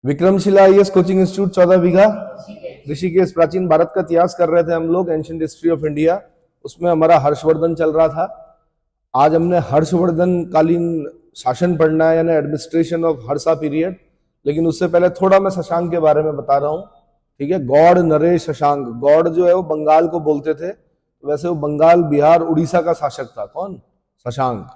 Vikramshila IAS coaching institute 14 बीघा ऋषिकेश। प्राचीन भारत का इतिहास कर रहे थे हम लोग, एंशिएंट हिस्ट्री ऑफ इंडिया। उसमें हमारा हर्षवर्धन चल रहा था। आज हमने हर्षवर्धन कालीन शासन पढ़ना है, यानी एडमिनिस्ट्रेशन ऑफ हर्षा पीरियड। लेकिन उससे पहले थोड़ा मैं शशांक के बारे में बता रहा हूँ, ठीक है। गौड़ नरेश शशांक। गौड़ जो है वो बंगाल को बोलते थे, वैसे वो बंगाल, बिहार, उड़ीसा का शासक था। कौन? शशांक।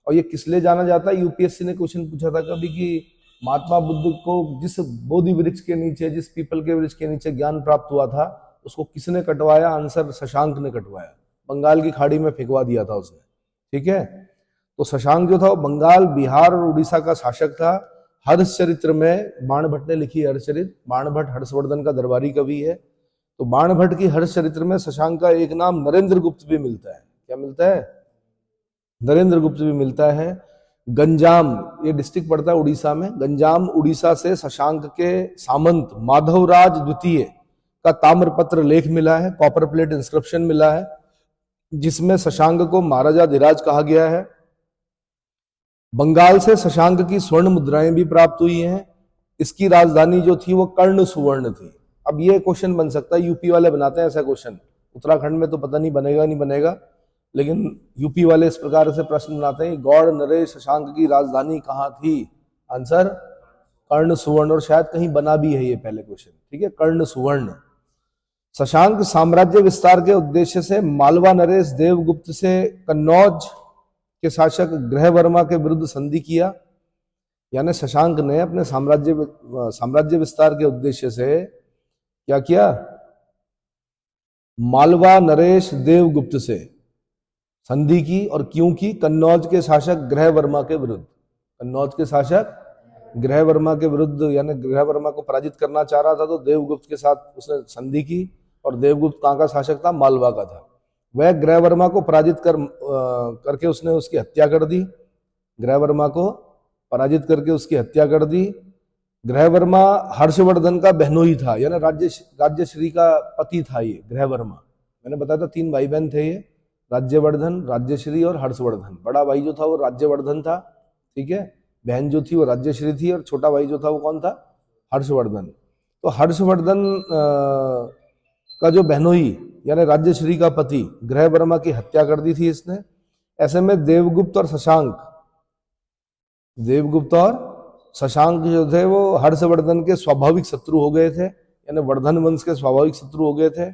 और ये किस लिए जाना जाता है? यूपीएससी ने क्वेश्चन पूछा था कभी कि महात्मा बुद्ध को जिस बोधि वृक्ष के नीचे, जिस पीपल के वृक्ष के नीचे ज्ञान प्राप्त हुआ था, उसको किसने कटवाया? आंसर शशांक ने कटवाया। बंगाल की खाड़ी में फेंकवा दिया था उसने, ठीक है। तो शशांक जो था वो बंगाल, बिहार और उड़ीसा का शासक था। हर्षचरित्र में बाणभट्ट ने लिखी हर्षचरित्र। बाणभट्ट हर्षवर्धन का दरबारी कवि है। तो बाणभट्ट की हर्षचरित्र में शशांक का एक नाम नरेंद्र गुप्त भी मिलता है। क्या मिलता है? नरेंद्र गुप्त भी मिलता है। गंजाम, ये डिस्ट्रिक्ट पड़ता है उड़ीसा में। गंजाम उड़ीसा से शशांक के सामंत माधवराज द्वितीय का ताम्रपत्र लेख मिला है, कॉपर प्लेट इंस्क्रिप्शन मिला है, जिसमें शशांक को महाराजा धीराज कहा गया है। बंगाल से शशांक की स्वर्ण मुद्राएं भी प्राप्त हुई हैं। इसकी राजधानी जो थी वो कर्ण सुवर्ण थी। अब ये क्वेश्चन बन सकता है, यूपी वाले बनाते हैं ऐसा क्वेश्चन। उत्तराखंड में तो पता नहीं बनेगा नहीं बनेगा, लेकिन यूपी वाले इस प्रकार से प्रश्न बनाते हैं, गौड़ नरेश शशांक की राजधानी कहाँ थी? आंसर कर्ण सुवर्ण। और शायद कहीं बना भी है ये पहले क्वेश्चन, ठीक है, कर्ण सुवर्ण। शशांक साम्राज्य विस्तार के उद्देश्य से मालवा नरेश देवगुप्त से कन्नौज के शासक ग्रहवर्मा के विरुद्ध संधि किया। यानी शशांक ने अपने साम्राज्य विस्तार के उद्देश्य से क्या किया? मालवा नरेश देवगुप्त से संधि की। और क्यों की? कन्नौज के शासक ग्रहवर्मा के विरुद्ध। कन्नौज के शासक ग्रहवर्मा के विरुद्ध, यानी ग्रहवर्मा को पराजित करना चाह रहा था, तो देवगुप्त के साथ उसने संधि की। और देवगुप्त कहाँ का शासक था? मालवा का था। वह ग्रहवर्मा को पराजित करके उसने उसकी हत्या कर दी। ग्रहवर्मा को पराजित करके उसकी हत्या कर दी। ग्रहवर्मा हर्षवर्धन का बहनोई था, यानी राज्यश्री का पति था ये ग्रहवर्मा। मैंने बताया था 3 भाई बहन थे ये, राज्यवर्धन, राज्यश्री और हर्षवर्धन। बड़ा भाई जो था वो राज्यवर्धन था, ठीक है। बहन जो थी वो राज्यश्री थी, और छोटा भाई जो था वो कौन था? हर्षवर्धन। तो हर्षवर्धन का जो बहनोई यानी राज्यश्री का पति ग्रहवर्मा की हत्या कर दी थी इसने। ऐसे में देवगुप्त और शशांक जो थे वो हर्षवर्धन के स्वाभाविक शत्रु हो गए थे, यानी वर्धन वंश के स्वाभाविक शत्रु हो गए थे।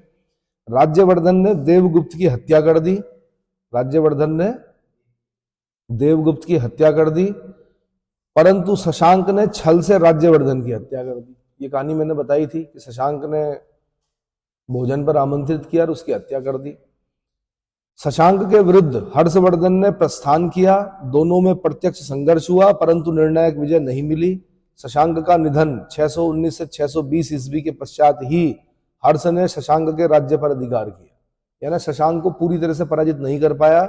राज्यवर्धन ने देवगुप्त की हत्या कर दी। राज्यवर्धन ने देवगुप्त की हत्या कर दी, परंतु शशांक ने छल से राज्यवर्धन की हत्या कर दी। ये कहानी मैंने बताई थी कि शशांक ने भोजन पर आमंत्रित किया और उसकी हत्या कर दी। शशांक के विरुद्ध हर्षवर्धन ने प्रस्थान किया। दोनों में प्रत्यक्ष संघर्ष हुआ, परंतु निर्णायक विजय नहीं मिली। शशांक का निधन 619 से 620 ईस्वी के पश्चात ही हर्ष ने शशांक के राज्य पर अधिकार किया। यानी शशांक को पूरी तरह से पराजित नहीं कर पाया।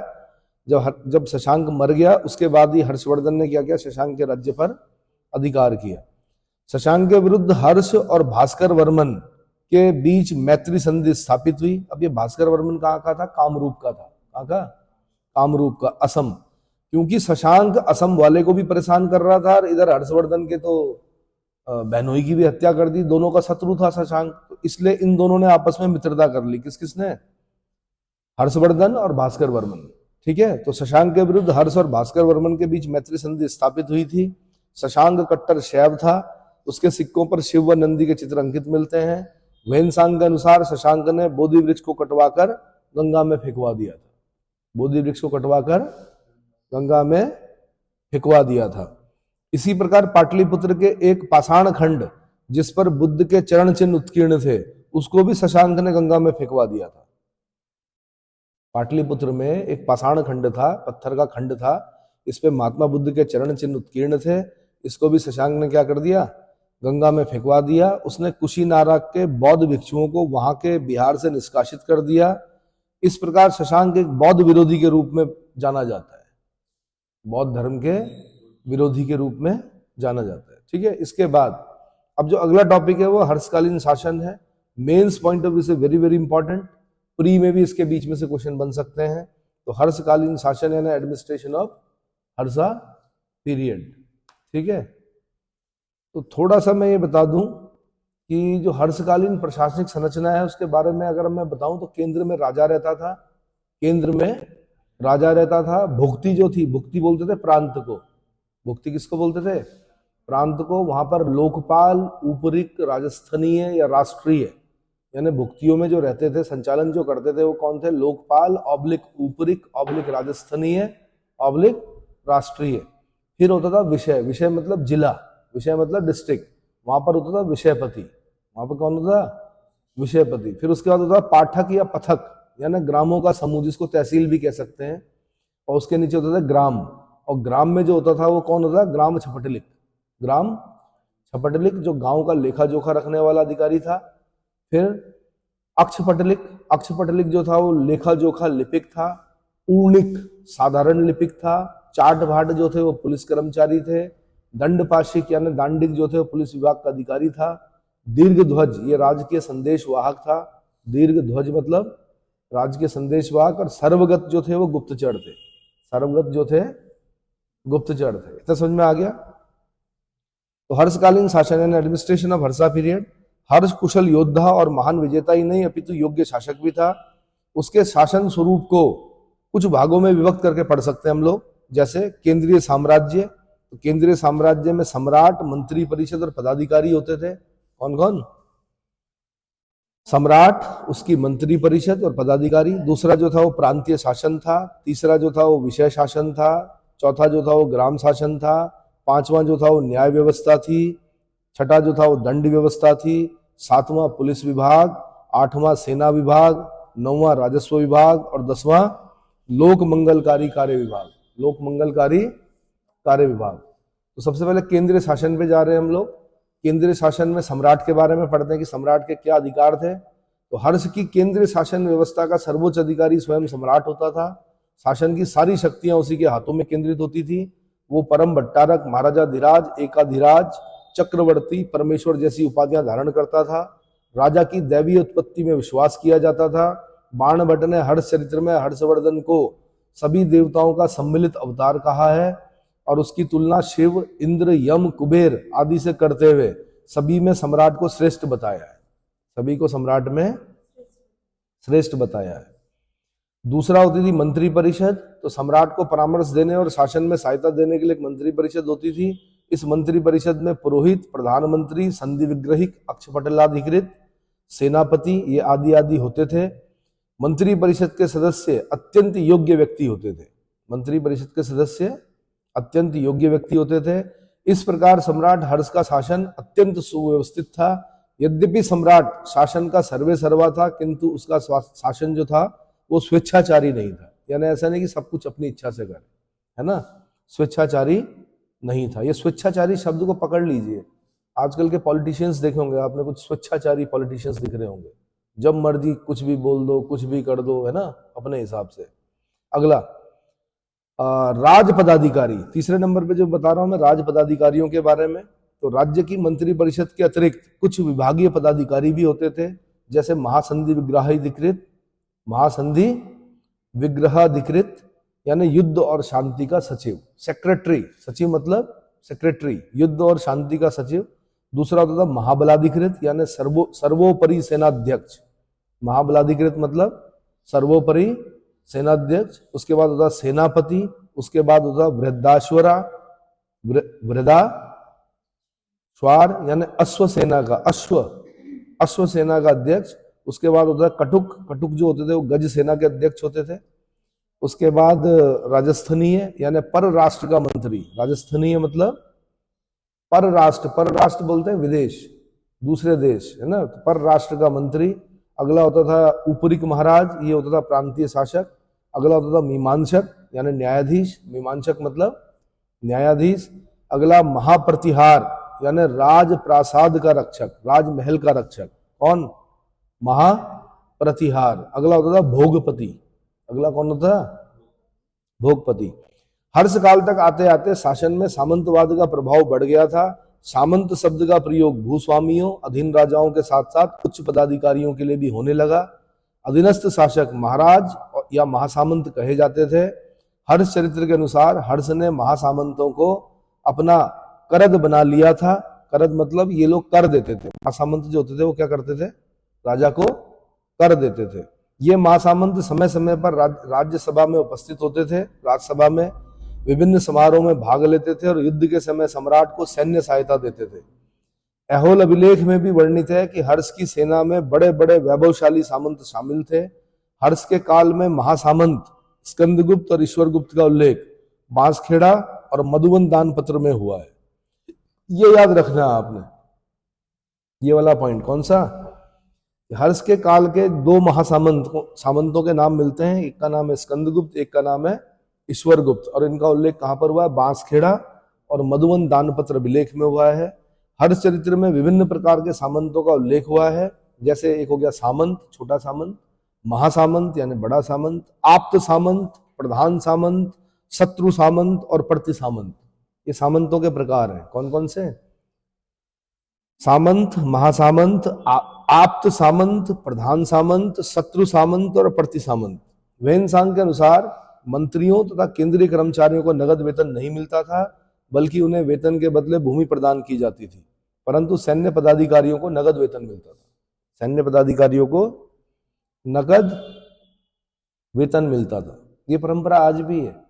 जब शशांक मर गया उसके बाद ही हर्षवर्धन ने क्या किया? शशांक के राज्य पर अधिकार किया। शशांक के विरुद्ध हर्ष और भास्कर वर्मन के बीच मैत्री संधि स्थापित हुई। अब ये भास्कर वर्मन कहाँ का था? कामरूप का था। कहाँ का? कामरूप का, असम। क्योंकि शशांक असम वाले को भी परेशान कर रहा था और इधर हर्षवर्धन के तो बहनोई की भी हत्या कर दी। दोनों का शत्रु था शशांक, तो इसलिए इन दोनों ने आपस में मित्रता कर ली। किसने? हर्षवर्धन और भास्कर वर्मन, ठीक है। तो शशांक के विरुद्ध हर्ष और भास्कर वर्मन के बीच मैत्री संधि स्थापित हुई थी। शशांक कट्टर शैव था। उसके सिक्कों पर शिव व नंदी के चित्र अंकित मिलते हैं। वेनसांग के अनुसार शशांक ने बोधि वृक्ष को कटवाकर गंगा में फेंकवा दिया था। बोधि वृक्ष को कटवाकर गंगा में फेंकवा दिया था। इसी प्रकार पाटलिपुत्र के एक पाषाण खंड जिस पर बुद्ध के चरण चिन्ह उत्कीर्ण थे, उसको भी शशांक ने गंगा में फेंकवा दिया था। पाटलिपुत्र में एक पाषाण खंड था, पत्थर का खंड था, इस पे महात्मा बुद्ध के चरण चिन्ह उत्कीर्ण थे। इसको भी शशांक ने क्या कर दिया? गंगा में फेंकवा दिया। उसने कुशीनारा के बौद्ध भिक्षुओं को वहां के बिहार से निष्कासित कर दिया। इस प्रकार शशांक एक बौद्ध विरोधी के रूप में जाना जाता है। बौद्ध धर्म के विरोधी के रूप में जाना जाता है, ठीक है। इसके बाद अब जो अगला टॉपिक है वो हर्षकालीन शासन है। मेंस पॉइंट ऑफ व्यू से वेरी वेरी इंपॉर्टेंट। प्री में भी इसके बीच में से क्वेश्चन बन सकते हैं। तो हर्षकालीन शासन यानी एडमिनिस्ट्रेशन ऑफ हर्षा पीरियड, ठीक है। तो थोड़ा सा मैं ये बता दूं कि जो हर्षकालीन प्रशासनिक संरचना है उसके बारे में अगर मैं बताऊं तो केंद्र में राजा रहता था, केंद्र में राजा रहता था। भुक्ति जो थी, भुक्ति बोलते थे प्रांत को, भुक्ति किसको बोलते थे? प्रांत को। वहां पर लोकपाल, ऊपरिक, राजस्थानीय या राष्ट्रीय, यानी भुक्तियों में जो रहते थे, संचालन जो करते थे वो कौन थे? लोकपाल ऑब्लिक ऊपरिक ऑब्लिक राजस्थानीय ऑब्लिक राष्ट्रीय। फिर होता था विषय, विषय मतलब जिला, विषय मतलब डिस्ट्रिक्ट, वहां पर होता था विषयपति, वहां पर कौन होता? विषयपति। फिर उसके बाद होता था पाठक या पथक, यानी ग्रामों का समूह, जिसको तहसील भी कह सकते हैं। और उसके नीचे होता था ग्राम, और ग्राम में जो होता था वो कौन होता? ग्राम छपटलिक, ग्राम छपटलिक जो गांव का लेखा जोखा रखने वाला अधिकारी था। फिर अक्षपटलिक, अक्षपटलिक जो था वो लेखा जोखा लिपिक था। ऊर्णिक साधारण लिपिक था। चाट भाट जो थे वो पुलिस कर्मचारी थे। दंडपाशिक यानी दांडिक जो थे वो पुलिस विभाग का अधिकारी था। दीर्घ ध्वज ये राजकीय संदेश वाहक था, दीर्घ ध्वज मतलब राजकीय संदेश वाहक। और सर्वगत जो थे वो गुप्तचर थे, सर्वगत जो थे गुप्तचर थे। इतना समझ में आ गया? तो हर्षकालीन शासन यानी एडमिनिस्ट्रेशन ऑफ हर्षा पीरियड, हर्ष कुशल योद्धा और महान विजेता ही नहीं अपितु योग्य शासक भी था। उसके शासन स्वरूप को कुछ भागों में विभक्त करके पढ़ सकते हैं हम लोग। जैसे केंद्रीय साम्राज्य, तो केंद्रीय साम्राज्य में सम्राट, मंत्री परिषद और पदाधिकारी होते थे। कौन कौन? सम्राट, उसकी मंत्री परिषद और पदाधिकारी। दूसरा जो था वो प्रांतीय शासन था। तीसरा जो था वो विषय शासन था। चौथा जो था वो ग्राम शासन था। पांचवा जो था वो न्याय व्यवस्था थी। छठा जो था वो दंड व्यवस्था थी। सातवां पुलिस विभाग। आठवां सेना विभाग। नौवां राजस्व विभाग और 10वां लोक मंगलकारी कार्य विभाग, लोक मंगलकारी कार्य विभाग। तो सबसे पहले केंद्रीय शासन पे जा रहे हैं हम लोग। केंद्रीय शासन में सम्राट के बारे में पढ़ते हैं कि सम्राट के क्या अधिकार थे। तो हर्ष की केंद्रीय शासन व्यवस्था का सर्वोच्च अधिकारी स्वयं सम्राट होता था। शासन की सारी शक्तियां उसी के हाथों में केंद्रित होती थी। वो परम भट्टारक, महाराजाधिराज, एकाधिराज, चक्रवर्ती, परमेश्वर जैसी उपाधियां धारण करता था। राजा की दैवीय उत्पत्ति में विश्वास किया जाता था। बाण भट्ट ने हर्ष चरित्र में हर्षवर्धन को सभी देवताओं का सम्मिलित अवतार कहा है और उसकी तुलना शिव, इंद्र, यम, कुबेर आदि से करते हुए सभी में सम्राट को श्रेष्ठ बताया है, सभी को सम्राट में श्रेष्ठ बताया है। दूसरा होती थी मंत्री परिषद। तो सम्राट को परामर्श देने और शासन में सहायता देने के लिए एक मंत्री परिषद होती थी। इस मंत्री परिषद में पुरोहित, प्रधानमंत्री, संधि विग्रहिक, अक्षपटलाधिकृत, सेनापति ये आदि आदि होते थे। मंत्री परिषद के सदस्य अत्यंत योग्य व्यक्ति होते थे। मंत्री परिषद के सदस्य अत्यंत योग्य व्यक्ति होते थे। इस प्रकार सम्राट हर्ष का शासन अत्यंत सुव्यवस्थित था। यद्यपि सम्राट शासन का सर्वे सर्वा था, किंतु उसका शासन जो था वो स्वेच्छाचारी नहीं था। यानी ऐसा नहीं कि सब कुछ अपनी इच्छा से करे, है ना, स्वेच्छाचारी नहीं था। ये स्वेच्छाचारी शब्द को पकड़ लीजिए। आजकल के पॉलिटिशियंस देखे होंगे आपने, कुछ स्वेच्छाचारी पॉलिटिशियंस दिख रहे होंगे, जब मर्जी कुछ भी बोल दो, कुछ भी कर दो, है ना, अपने हिसाब से। अगला राज पदाधिकारी, तीसरे नंबर पे जो बता रहा हूं मैं राज पदाधिकारियों के बारे में। तो राज्य की मंत्री परिषद के अतिरिक्त कुछ विभागीय पदाधिकारी भी होते थे, जैसे महासंधि विग्रहाधिकृत, महासंधि विग्रहाधिकृत यानी युद्ध और शांति का सचिव, सेक्रेटरी, सचिव मतलब सेक्रेटरी, युद्ध और शांति का सचिव। दूसरा होता था महाबलाधिकृत यानी सर्वोपरि सेनाध्यक्ष, महाबलाधिकृत मतलब सर्वोपरि सेनाध्यक्ष। उसके बाद होता सेनापति। उसके बाद होता वृद्धाश्वरा, वृद्धाश्वार यानी अश्व सेना का, अश्व सेना का अध्यक्ष। उसके बाद होता कटुक, कटुक जो होते थे वो गज सेना के अध्यक्ष होते थे। उसके बाद राजस्थानीय यानी पर राष्ट्र का मंत्री, राजस्थानीय मतलब पर राष्ट्र, पर राष्ट्र बोलते हैं विदेश, दूसरे देश, है ना, पर राष्ट्र का मंत्री। अगला होता था ऊपरिक महाराज, ये होता था प्रांतीय शासक। अगला होता था मीमांसक यानी न्यायाधीश, मीमांसक मतलब न्यायाधीश। अगला महाप्रतिहार यानी राजप्रासाद का रक्षक, राजमहल का रक्षक, कौन? महाप्रतिहार। अगला होता था भोगपति, अगला कौन होता? भोगपति। हर्ष काल तक आते आते शासन में सामंतवाद का प्रभाव बढ़ गया था। सामंत शब्द का प्रयोग भूस्वामियों, अधीन राजाओं के साथ साथ उच्च पदाधिकारियों के लिए भी होने लगा। अधीनस्थ शासक महाराज या महासामंत कहे जाते थे। हर्ष चरित्र के अनुसार हर्ष ने महासामंतों को अपना करद बना लिया था। करद मतलब ये लोग कर देते थे। महासामंत जो होते थे वो क्या करते थे, राजा को कर देते थे। ये महासामंत समय समय पर राज्यसभा में उपस्थित होते थे, राज्यसभा में विभिन्न समारोह में भाग लेते थे और युद्ध के समय सम्राट को सैन्य सहायता देते थे। ऐहोल अभिलेख में भी वर्णित है कि हर्ष की सेना में बड़े बड़े वैभवशाली सामंत शामिल थे। हर्ष के काल में महासामंत स्कंदगुप्त और ईश्वरगुप्त का उल्लेख बांसखेड़ा और मधुबन दानपत्र में हुआ है। ये याद रखना आपने, ये वाला पॉइंट। कौन सा? हर्ष के काल के दो सामंतों के नाम मिलते हैं, एक का नाम है स्कंदगुप्त, एक का नाम है ईश्वरगुप्त, और इनका उल्लेख कहां पर हुआ है? बांसखेड़ा और मधुबन दानपत्र अभिलेख में हुआ है। हर्ष चरित्र में विभिन्न प्रकार के सामंतों का उल्लेख हुआ है, जैसे एक हो गया सामंत, छोटा सामंत, महासामंत यानी बड़ा सामंत, आप्त सामंत, प्रधान सामंत, शत्रु सामंत और प्रति सामंत। ये सामंतों के प्रकार हैं। कौन कौन से? सामंत, महासामंत, आप्त सामंत, प्रधान सामंत, शत्रु सामंत और प्रति सामंत। वेनसांग के अनुसार मंत्रियों तथा केंद्रीय कर्मचारियों को नगद वेतन नहीं मिलता था, बल्कि उन्हें वेतन के बदले भूमि प्रदान की जाती थी। परंतु सैन्य पदाधिकारियों को नगद वेतन मिलता था। सैन्य पदाधिकारियों को नगद वेतन मिलता था। ये परंपरा आज भी है।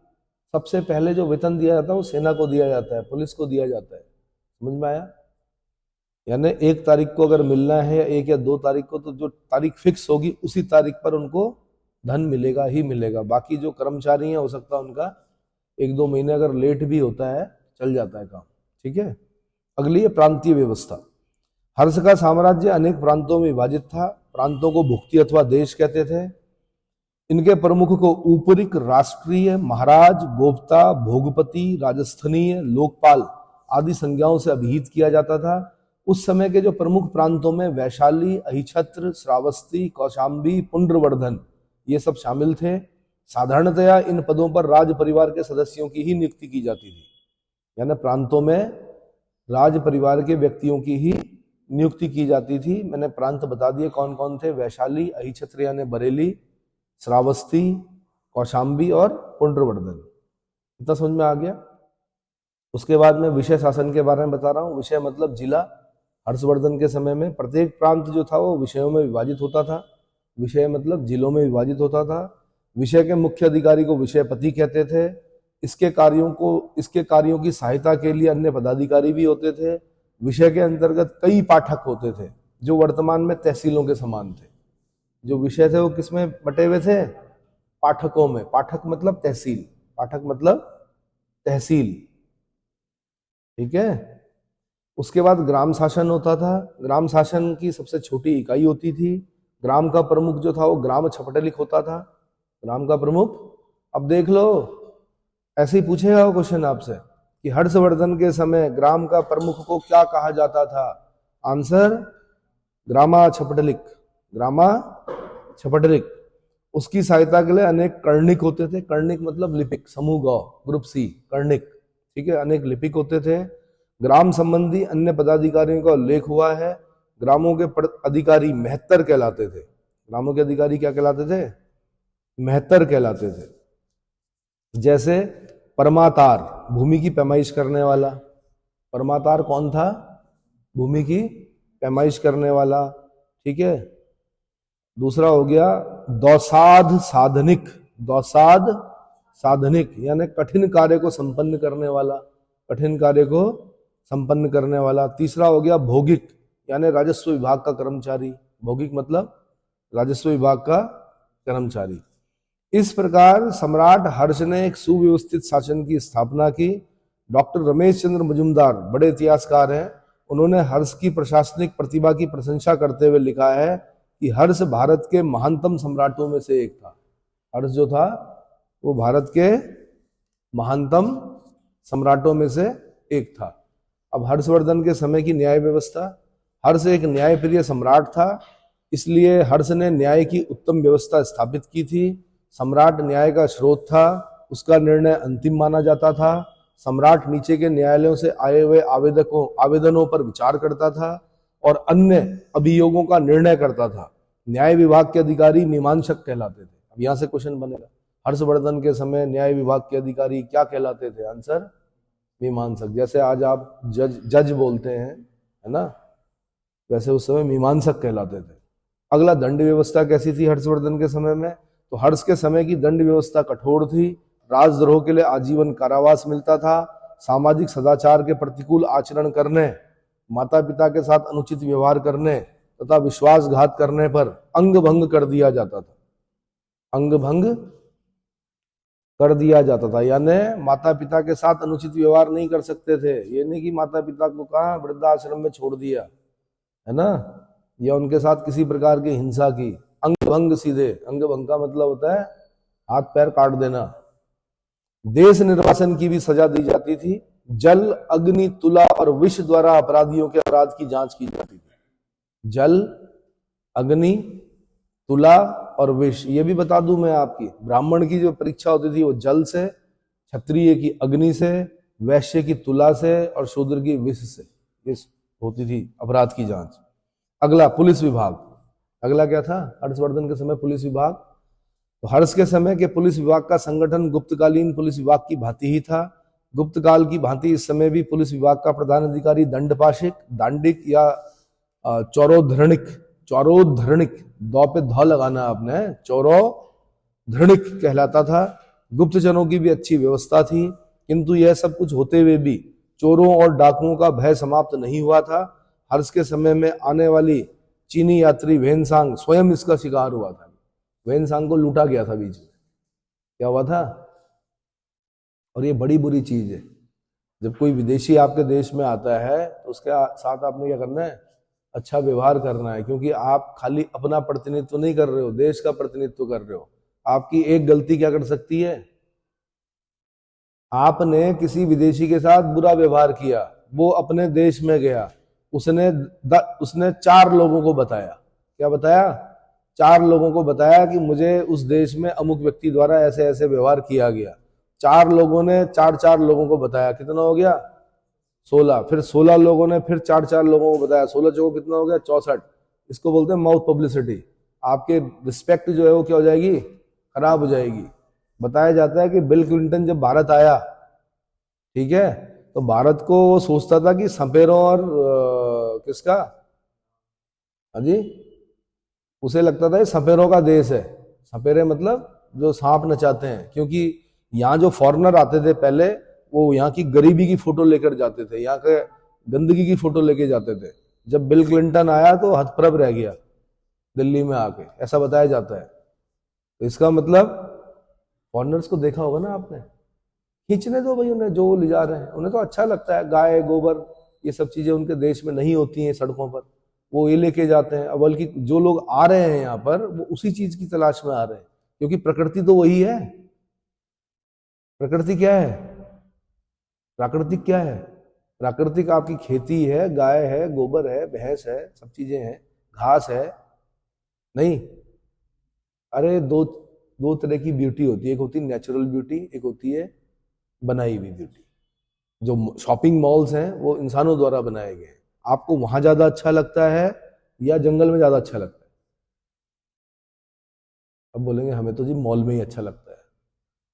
सबसे पहले जो वेतन दिया जाता है वो सेना को दिया जाता है, पुलिस को दिया जाता है। समझ में आया? यानी 1 तारीख को अगर मिलना है या 1 या 2 तारीख को, तो जो तारीख फिक्स होगी उसी तारीख पर उनको धन मिलेगा ही मिलेगा। बाकी जो कर्मचारी हैं हो सकता है उनका 1-2 महीने अगर लेट भी होता है, चल जाता है काम। ठीक है। अगली है प्रांतीय व्यवस्था। हर्ष का साम्राज्य अनेक प्रांतों में विभाजित था। प्रांतों को भुक्ति अथवा देश कहते थे। इनके प्रमुख को ऊपरिक, राष्ट्रीय, महाराज, गोप्ता, भोगपति, राजस्थानीय, लोकपाल आदि संज्ञाओं से अभिहित किया जाता था। उस समय के जो प्रमुख प्रांतों में वैशाली, अहिछत्र, श्रावस्ती, कौशाम्बी, पुंड्रवर्धन ये सब शामिल थे। साधारणतया इन पदों पर राज परिवार के सदस्यों की ही नियुक्ति की जाती थी। यानी प्रांतों में राज परिवार के व्यक्तियों की ही नियुक्ति की जाती थी। मैंने प्रांत बता दिए कौन कौन थे। वैशाली, अहिछत्र यानी बरेली, श्रावस्ती, कौशाम्बी और पुंड्रवर्धन। इतना समझ में आ गया? उसके बाद में विषय शासन के बारे में बता रहा हूँ। विषय मतलब जिला। हर्षवर्धन के समय में प्रत्येक प्रांत जो था वो विषयों में विभाजित होता था। विषय मतलब जिलों में विभाजित होता था। विषय के मुख्य अधिकारी को विषयपति कहते थे। इसके कार्यों की सहायता के लिए अन्य पदाधिकारी भी होते थे। विषय के अंतर्गत कई पाठक होते थे जो वर्तमान में तहसीलों के समान थे। जो विषय थे वो किसमें बटे हुए थे? पाठकों में। पाठक मतलब तहसील, पाठक मतलब तहसील। ठीक है। उसके बाद ग्राम शासन होता था। ग्राम शासन की सबसे छोटी इकाई होती थी। ग्राम का प्रमुख जो था वो ग्राम छपटलिक होता था। ग्राम का प्रमुख। अब देख लो, ऐसे ही पूछेगा वो क्वेश्चन आपसे कि हर्षवर्धन के समय ग्राम का प्रमुख को क्या कहा जाता था? आंसर ग्रामा छपटलिक। ग्रामा छपटलिक। उसकी सहायता के लिए अनेक कर्णिक होते थे। कर्णिक मतलब लिपिक, समूह ग, ग्रुप सी, कर्णिक। ठीक है। अनेक लिपिक होते थे। ग्राम संबंधी अन्य पदाधिकारियों का उल्लेख हुआ है। ग्रामों के अधिकारी महत्तर कहलाते थे। ग्रामों के अधिकारी क्या कहलाते थे? महत्तर कहलाते थे। जैसे परमातार, भूमि की पैमाइश करने वाला। परमातार कौन था? भूमि की पैमाइश करने वाला। ठीक है। दूसरा हो गया दौसाध साधनिक। दौसाध साधनिक यानी कठिन कार्य को संपन्न करने वाला। कठिन कार्य को संपन्न करने वाला। तीसरा हो गया भौगिक यानी राजस्व विभाग का कर्मचारी। भौगिक मतलब राजस्व विभाग का कर्मचारी। इस प्रकार सम्राट हर्ष ने एक सुव्यवस्थित शासन की स्थापना की। डॉक्टर रमेश चंद्र मजुमदार बड़े इतिहासकार हैं। उन्होंने हर्ष की प्रशासनिक प्रतिभा की प्रशंसा करते हुए लिखा है कि हर्ष भारत के महानतम सम्राटों में से एक था। हर्ष जो था वो भारत के महानतम सम्राटों में से एक था। अब हर्षवर्धन के समय की न्याय व्यवस्था। हर्ष एक न्यायप्रिय सम्राट था, इसलिए हर्ष ने न्याय की उत्तम व्यवस्था स्थापित की थी। सम्राट न्याय का स्रोत था, उसका निर्णय अंतिम माना जाता था। सम्राट नीचे के न्यायालयों से आए हुए आवेदनों पर विचार करता था और अन्य अभियोगों का निर्णय करता था। न्याय विभाग के अधिकारी मीमांसक कहलाते थे। अब यहां से क्वेश्चन बनेगा, हर्षवर्धन के समय न्याय विभाग के अधिकारी क्या कहलाते थे? आंसर मीमांसक। जैसे आज आप जज बोलते हैं, है ना, वैसे उस समय मीमांसक कहलाते थे। अगला, दंड व्यवस्था कैसी थी हर्षवर्धन के समय में? तो हर्ष के समय की दंड व्यवस्था कठोर थी। राजद्रोह के लिए आजीवन कारावास मिलता था। सामाजिक सदाचार के प्रतिकूल आचरण करने, माता पिता के साथ अनुचित व्यवहार करने तथा विश्वासघात करने पर अंग भंग कर दिया जाता था। अंग भंग कर दिया जाता था, यानी माता पिता के साथ अनुचित व्यवहार नहीं कर सकते थे। ये नहीं कि माता पिता को कहा वृद्धाश्रम में छोड़ दिया, है ना, या उनके साथ किसी प्रकार की हिंसा की। अंग भंग, सीधे अंग भंग का मतलब होता है हाथ पैर काट देना। देश निर्वासन की भी सजा दी जाती थी। जल, अग्नि, तुला और विष द्वारा अपराधियों के अपराध की जांच की जाती थी। जल, अग्नि, तुला और विष। ये भी बता दूं मैं आपकी, ब्राह्मण की जो परीक्षा होती थी वो जल से, क्षत्रिय की अग्नि से, वैश्य की तुला से और शूद्र की विष से इस होती थी अपराध की जांच। अगला, पुलिस विभाग। अगला क्या था हर्षवर्धन के समय? पुलिस विभाग। तो हर्ष के समय के पुलिस विभाग का संगठन गुप्तकालीन पुलिस विभाग की भांति ही था। गुप्त काल की भांति इस समय भी पुलिस विभाग का प्रधान अधिकारी दंडपाशिक, दांडिक या चौरोधरणिक, चौरोधरणिक, दौ पे ध लगाना आपने, चौरोधरणिक कहलाता था। गुप्तचरों की भी अच्छी व्यवस्था थी, किंतु यह सब कुछ होते हुए भी चोरों और डाकुओं का भय समाप्त नहीं हुआ था। हर्ष के समय में आने वाली चीनी यात्री वेनसांग स्वयं इसका शिकार हुआ था। वेनसांग को लूटा गया था बीच में। क्या हुआ था? और ये बड़ी बुरी चीज है। जब कोई विदेशी आपके देश में आता है तो उसके साथ आपने क्या करना है? अच्छा व्यवहार करना है, क्योंकि आप खाली अपना प्रतिनिधित्व नहीं कर रहे हो, देश का प्रतिनिधित्व कर रहे हो। आपकी एक गलती क्या कर सकती है? आपने किसी विदेशी के साथ बुरा व्यवहार किया, वो अपने देश में गया, उसने 4 लोगों को बताया। क्या बताया? 4 लोगों को बताया कि मुझे उस देश में अमुक व्यक्ति द्वारा ऐसे ऐसे व्यवहार किया गया। 4 लोगों ने 4 लोगों को बताया। कितना हो गया? 16। फिर 16 लोगों ने फिर 4 लोगों को बताया। 16 चौको कितना हो गया? 64। इसको बोलते हैं माउथ पब्लिसिटी। आपके रिस्पेक्ट जो है वो क्या हो जाएगी? खराब हो जाएगी। बताया जाता है कि बिल क्लिंटन जब भारत आया, ठीक है, तो भारत को वो सोचता था कि सपेरों और किसका, हाँ जी, उसे लगता था ये सपेरों का देश है। सपेरे मतलब जो सांप नचाते हैं, क्योंकि यहाँ जो फॉरेनर आते थे पहले, वो यहाँ की गरीबी की फोटो लेकर जाते थे, यहाँ के गंदगी की फोटो लेके जाते थे। जब बिल क्लिंटन आया तो हतप्रभ रह गया दिल्ली में आके, ऐसा बताया जाता है। तो इसका मतलब फॉरेनर्स को देखा होगा ना आपने, खींचने दो भाई उन्हें, जो ले जा रहे हैं उन्हें तो अच्छा लगता है। गाय, गोबर, ये सब चीजें उनके देश में नहीं होती हैं सड़कों पर, वो ये लेके जाते हैं। बल्कि जो लोग आ रहे हैं यहाँ पर वो उसी चीज की तलाश में आ रहे हैं, क्योंकि प्रकृति तो वही है। प्रकृति क्या है? प्राकृतिक क्या है? प्राकृतिक आपकी खेती है, गाय है, गोबर है, भैंस है, सब चीजें हैं, घास है। नहीं, अरे दो तरह की ब्यूटी होती है। एक होती है नेचुरल ब्यूटी, एक होती है बनाई हुई ब्यूटी। जो शॉपिंग मॉल्स हैं वो इंसानों द्वारा बनाए गए हैं। आपको वहां ज्यादा अच्छा लगता है या जंगल में ज्यादा अच्छा लगता है? अब बोलेंगे हमें तो जी मॉल में ही अच्छा लगता है।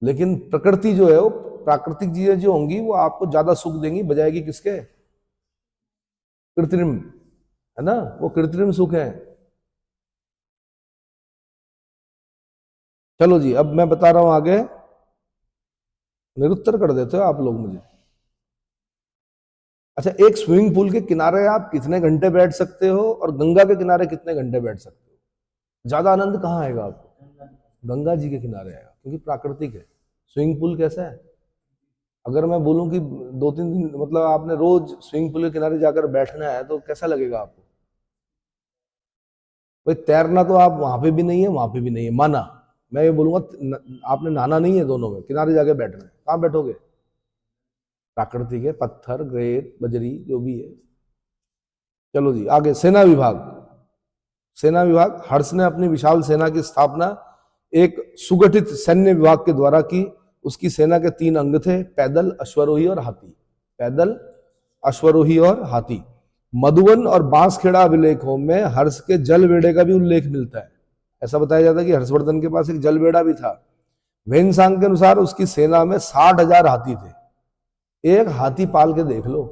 लेकिन प्रकृति जो है, वो प्राकृतिक चीजें जो होंगी वो आपको ज्यादा सुख देंगी, बजाय कि किसके? कृत्रिम, है ना, वो कृत्रिम सुख है। चलो जी, अब मैं बता रहा हूं आगे, निरुत्तर कर देते हो आप लोग मुझे। अच्छा, एक स्विमिंग पूल के किनारे आप कितने घंटे बैठ सकते हो और गंगा के किनारे कितने घंटे बैठ सकते हो? ज्यादा आनंद कहाँ आएगा आपको? गंगा जी के किनारे आएगा, क्योंकि प्राकृतिक है। स्विमिंग पूल कैसा है? अगर मैं बोलूं कि 2-3 दिन मतलब आपने रोज स्विमिंग पूल के किनारे जाकर बैठना है तो कैसा लगेगा आपको? भाई तैरना तो आप वहां पे भी नहीं है, वहां पे भी नहीं है, माना। मैं ये बोलूंगा आपने नहाना नहीं है, दोनों में किनारे जाके बैठना है। कहाँ बैठोगे? प्राकृतिक है, पत्थर, रेत, बजरी, जो भी है। चलो जी आगे, सेना विभाग। सेना विभाग, हर्ष ने अपनी विशाल सेना की स्थापना एक सुगठित सैन्य विभाग के द्वारा की। उसकी सेना के 3 अंग थे, पैदल, अश्वरोही और हाथी। पैदल, अश्वरोही और हाथी। मधुवन और बांसखेड़ा अभिलेखों में हर्ष के जलबेड़े का भी उल्लेख मिलता है। ऐसा बताया जाता है कि हर्षवर्धन के पास एक जलबेड़ा भी था। वेनसांग के अनुसार उसकी सेना में 60,000 हाथी थे। एक हाथी पाल के देख लो,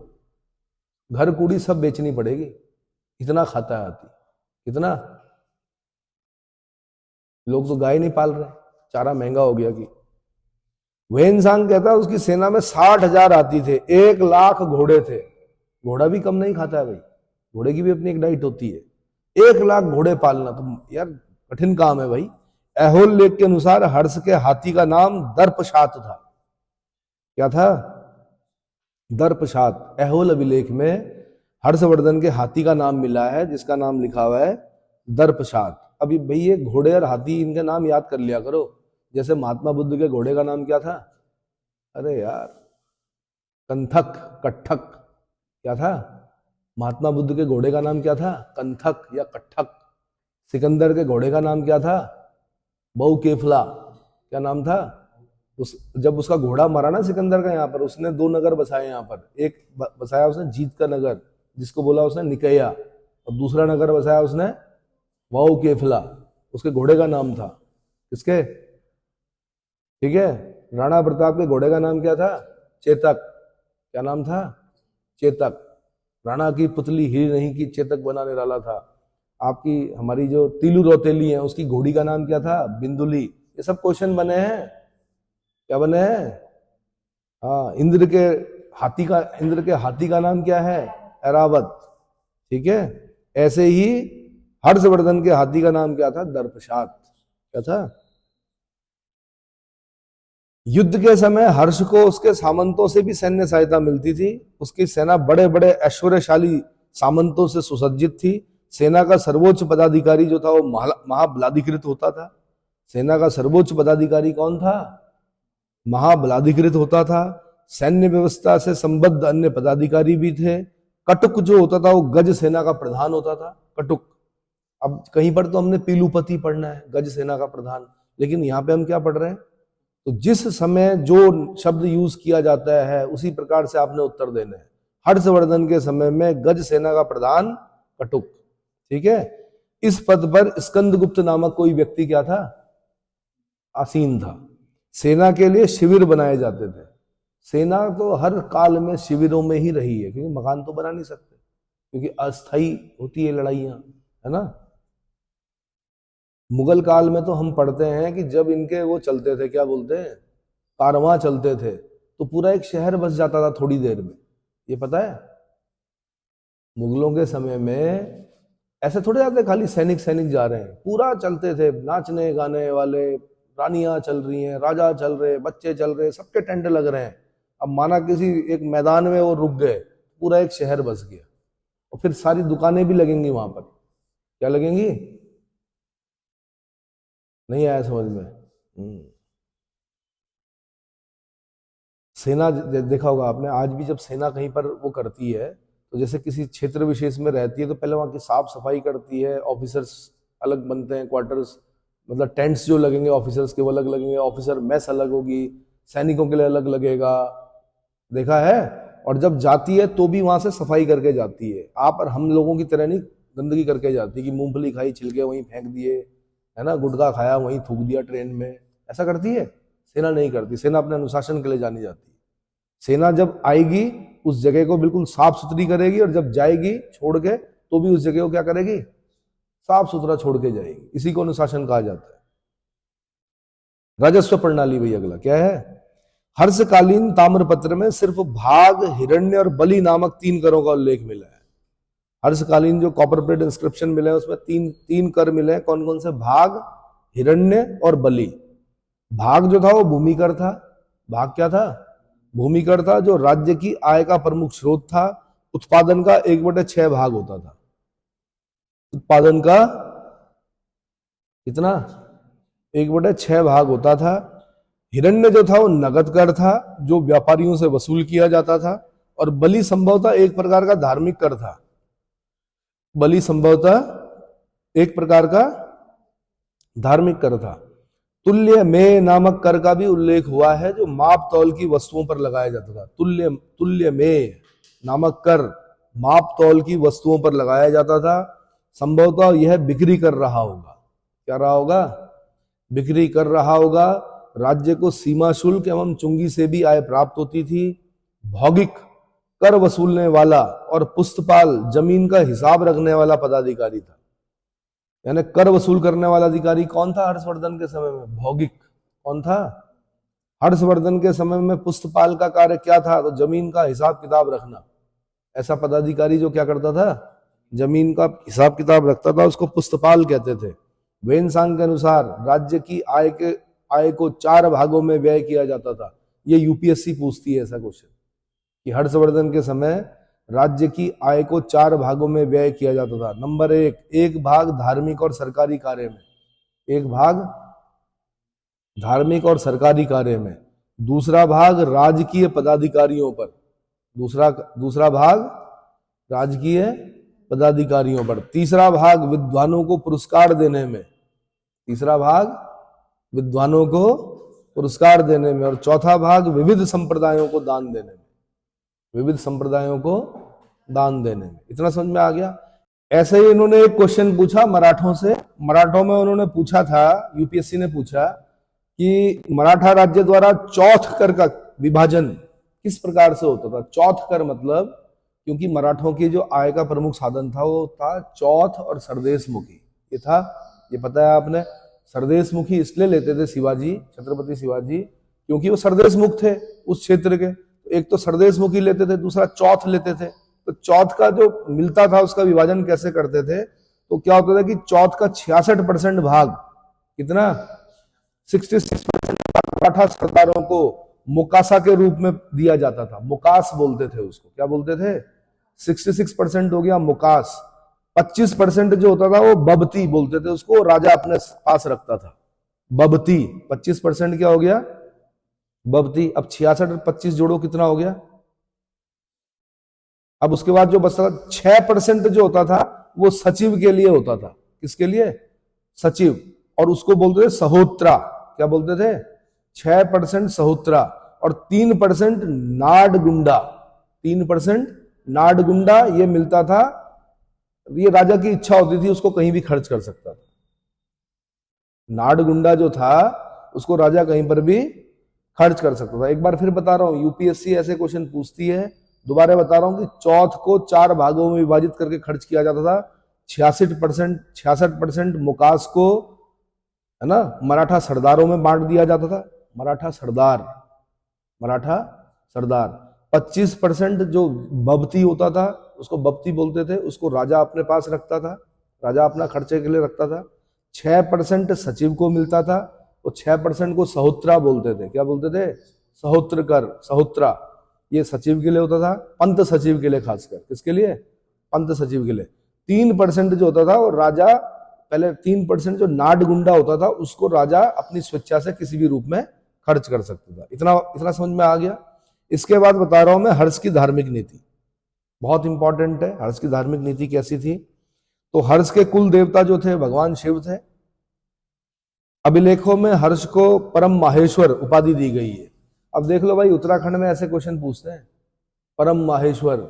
घर कूड़ी सब बेचनी पड़ेगी, इतना खाता है हाथी। कितना, लोग तो गाय नहीं पाल रहे, चारा महंगा हो गया। कि वेनसांग कहता है उसकी सेना में 60,000 हाथी थे, 1,00,000 घोड़े थे। घोड़ा भी कम नहीं खाता है भाई, घोड़े की भी अपनी एक डाइट होती है। 1,00,000 घोड़े पालना तो यार कठिन काम है भाई। ऐहोल लेख के अनुसार हर्ष के हाथी का नाम दर्पशात था। क्या था? दर्पशात। ऐहोल अभिलेख में हर्षवर्धन के हाथी का नाम मिला है, जिसका नाम लिखा हुआ है दर्पशात। अभी भाई ये घोड़े और हाथी, इनके नाम याद कर लिया करो। जैसे महात्मा बुद्ध के घोड़े का नाम क्या था? अरे यार, कंथक, कट्ठक। क्या था? महात्मा बुद्ध के घोड़े का नाम क्या था? कंथक या कट्ठक। सिकंदर के घोड़े का नाम क्या था? बहुकेफला। क्या नाम था? जब उसका घोड़ा मरा ना सिकंदर का, यहाँ पर उसने 2 नगर बसाए। यहाँ पर एक बसाया उसने जीत का नगर, जिसको बोला उसने निकैया, और दूसरा नगर बसाया उसने बहुकेफला। उसके घोड़े का नाम था किसके? ठीक है, राणा प्रताप के घोड़े का नाम क्या था? चेतक। क्या नाम था? चेतक। राणा की पुतली हीर नहीं की चेतक बनाने वाला था। आपकी हमारी जो तीलू रौतेली है, उसकी घोड़ी का नाम क्या था? बिंदुली। ये सब क्वेश्चन बने हैं। क्या बने हैं? हाँ, इंद्र के हाथी का नाम क्या है? ऐरावत। ठीक है, ऐसे ही हर्षवर्धन के हाथी का नाम क्या था? दर्पशात। क्या था? युद्ध के समय हर्ष को उसके सामंतों से भी सैन्य सहायता मिलती थी। उसकी सेना बड़े बड़े ऐश्वर्यशाली सामंतों से सुसज्जित थी। सेना का सर्वोच्च पदाधिकारी जो था वो महाबलाधिकृत होता था। सेना का सर्वोच्च पदाधिकारी कौन था? महाबलाधिकृत होता था। सैन्य व्यवस्था से संबद्ध अन्य पदाधिकारी भी थे। कटुक जो होता था वो गज सेना का प्रधान होता था। कटुक। अब कहीं पर तो हमने पीलूपति पढ़ना है, गज सेना का प्रधान, लेकिन यहाँ पे हम क्या पढ़ रहे हैं? तो जिस समय जो शब्द यूज किया जाता है उसी प्रकार से आपने उत्तर देना है। हर्षवर्धन के समय में गज सेना का प्रधान कटुक। ठीक है, इस पद पर स्कंदगुप्त नामक कोई व्यक्ति क्या था? आसीन था। सेना के लिए शिविर बनाए जाते थे। सेना तो हर काल में शिविरों में ही रही है, क्योंकि मकान तो बना नहीं सकते, क्योंकि अस्थायी होती है लड़ाइयां, है ना। मुगल काल में तो हम पढ़ते हैं कि जब इनके वो चलते थे, क्या बोलते हैं, कारवां चलते थे, तो पूरा एक शहर बस जाता था थोड़ी देर में। ये पता है? मुगलों के समय में ऐसे थोड़े जाते खाली सैनिक जा रहे हैं, पूरा चलते थे, नाचने गाने वाले, रानियां चल रही हैं, राजा चल रहे, बच्चे चल रहे, सबके टेंट लग रहे हैं। अब माना किसी एक मैदान में वो रुक गए, पूरा एक शहर बस गया, और फिर सारी दुकानें भी लगेंगी वहां पर। क्या लगेंगी? नहीं आया समझ में? सेना देखा होगा आपने, आज भी जब सेना कहीं पर वो करती है तो जैसे किसी क्षेत्र विशेष में रहती है तो पहले वहां की साफ सफाई करती है, ऑफिसर्स अलग बनते हैं, क्वार्टर्स, मतलब टेंट्स जो लगेंगे ऑफिसर्स के वो अलग लगेंगे, ऑफिसर मेस अलग होगी, सैनिकों के लिए अलग लगेगा। देखा है? और जब जाती है तो भी वहां से सफाई करके जाती है। आप और हम लोगों की तरह नहीं गंदगी करके जाती कि मूंगफली खाई छिलके वहीं फेंक दिए, है ना, गुटखा खाया वहीं थूक दिया ट्रेन में, ऐसा करती है? सेना नहीं करती। सेना अपने अनुशासन के लिए जानी जाती है। सेना जब आएगी उस जगह को बिल्कुल साफ सुथरी करेगी, और जब जाएगी छोड़ के तो भी उस जगह को क्या करेगी? साफ सुथरा छोड़ के जाएगी। इसी को अनुशासन कहा जाता है। राजस्व प्रणाली भाई अगला क्या है? हर्षकालीन ताम्रपत्र में सिर्फ भाग, हिरण्य और बलि नामक 3 करों का उल्लेख मिला है। हर्षकालीन जो कॉपर प्लेट इंस्क्रिप्शन मिले हैं उसमें तीन कर मिले हैं। कौन कौन से? भाग, हिरण्य और बलि। भाग जो था वो भूमिकर था। भाग क्या था? भूमिकर था, जो राज्य की आय का प्रमुख स्रोत था। उत्पादन का 1/6 भाग होता था। उत्पादन का कितना? 1/6 भाग होता था। हिरण्य जो था वो नगद कर था, जो व्यापारियों से वसूल किया जाता था। और बलि संभवतः एक प्रकार का धार्मिक कर था। बलि संभवतः एक प्रकार का धार्मिक कर था। तुल्य में नामक कर का भी उल्लेख हुआ है, जो माप तौल की वस्तुओं पर लगाया जाता था। तुल्य में नामक कर माप तौल की वस्तुओं पर लगाया जाता था। संभवतः यह बिक्री कर रहा होगा। क्या रहा होगा? बिक्री कर रहा होगा। राज्य को सीमा शुल्क एवं चुंगी से भी आय प्राप्त होती थी। भौगिक कर वसूलने वाला और पुस्तपाल जमीन का हिसाब रखने वाला पदाधिकारी था। यानी कर वसूल करने वाला अधिकारी कौन था हर्षवर्धन के समय में? भौगिक। कौन था? हर्षवर्धन के समय में पुस्तपाल का कार्य क्या था? तो जमीन का हिसाब किताब रखना। ऐसा पदाधिकारी जो क्या करता था? जमीन का हिसाब किताब रखता था, उसको पुस्तपाल कहते थे। वेनसांग के अनुसार राज्य की आय को 4 भागों में व्यय किया जाता था। ये यूपीएससी पूछती है ऐसा क्वेश्चन कि हर्षवर्धन के समय राज्य की आय को 4 भागों में व्यय किया जाता था। नंबर 1, एक भाग धार्मिक और सरकारी कार्य में, एक भाग धार्मिक और सरकारी कार्य में। दूसरा भाग राजकीय पदाधिकारियों पर, दूसरा भाग राजकीय पदाधिकारियों पर। तीसरा भाग विद्वानों को पुरस्कार देने में, तीसरा भाग विद्वानों को पुरस्कार देने में। और चौथा भाग विविध संप्रदायों को दान देने में, विविध संप्रदायों को दान देने में। इतना समझ में आ गया? ऐसे ही इन्होंने एक क्वेश्चन पूछा मराठों से। मराठों में उन्होंने पूछा था, यूपीएससी ने पूछा कि मराठा राज्य द्वारा चौथ कर का विभाजन किस प्रकार से होता था? चौथ कर मतलब, क्योंकि मराठों की जो आय का प्रमुख साधन था वो था चौथ और सरदेशमुखी। ये था, ये पता है आपने? सरदेशमुखी इसलिए लेते थे शिवाजी, छत्रपति शिवाजी, क्योंकि वो सरदेशमुख थे उस क्षेत्र के। एक तो सरदेशमुखी लेते थे, दूसरा चौथ लेते थे। तो चौथ का जो मिलता था उसका विभाजन कैसे करते थे? तो क्या होता था कि चौथ का 66% भाग, कितना? 66% मराठा सरदारों को मुकासा के रूप में दिया जाता था। मुकास बोलते थे उसको। क्या बोलते थे? 66% हो गया मुकास। 25% जो होता था वो बबती बोलते थे उसको, राजा अपने पास रखता था। बबती 25% क्या हो गया? बबती। अब 66 और 25 जोड़ो, कितना हो गया? अब उसके बाद जो बचता था 6% जो होता था वो सचिव के लिए होता था। किसके लिए? सचिव। और उसको बोलते थे सहोत्रा। क्या बोलते थे? 6% सहोत्रा और 3% नाडगुंडा। 3% नाडगुंडा ये मिलता था। ये राजा की इच्छा होती थी, उसको कहीं भी खर्च कर सकता था। नाडगुंडा जो था उसको राजा कहीं पर भी खर्च कर सकता था। एक बार फिर बता रहा हूं, यूपीएससी ऐसे क्वेश्चन पूछती है। दोबारा बता रहा हूं कि चौथ को 4 भागों में विभाजित करके खर्च किया जाता था। 66% मुकास को, है ना, मराठा सरदारों में बांट दिया जाता था। मराठा सरदार 25% जो बबती होता था उसको बबती बोलते थे, उसको राजा अपने पास रखता था, राजा अपना खर्चे के लिए रखता था। 6% सचिव को मिलता था और 6% को सहोत्रा बोलते थे। क्या बोलते थे? सहोत्र कर, सहोत्रा। ये सचिव के लिए होता था, पंत सचिव के लिए खासकर। किसके लिए? पंत सचिव के लिए। 3% जो होता था वो राजा, पहले 3% जो नाडगुंडा होता था उसको राजा अपनी स्वेच्छा से किसी भी रूप में खर्च कर सकता था। इतना समझ में आ गया? इसके बाद बता रहा हूं मैं हर्ष की धार्मिक नीति, बहुत इंपॉर्टेंट है। हर्ष की धार्मिक नीति कैसी थी? तो हर्ष के कुल देवता जो थे भगवान शिव थे। अभिलेखों में हर्ष को परम माहेश्वर उपाधि दी गई है। अब देख लो भाई, उत्तराखंड में ऐसे क्वेश्चन पूछते हैं, परम माहेश्वर,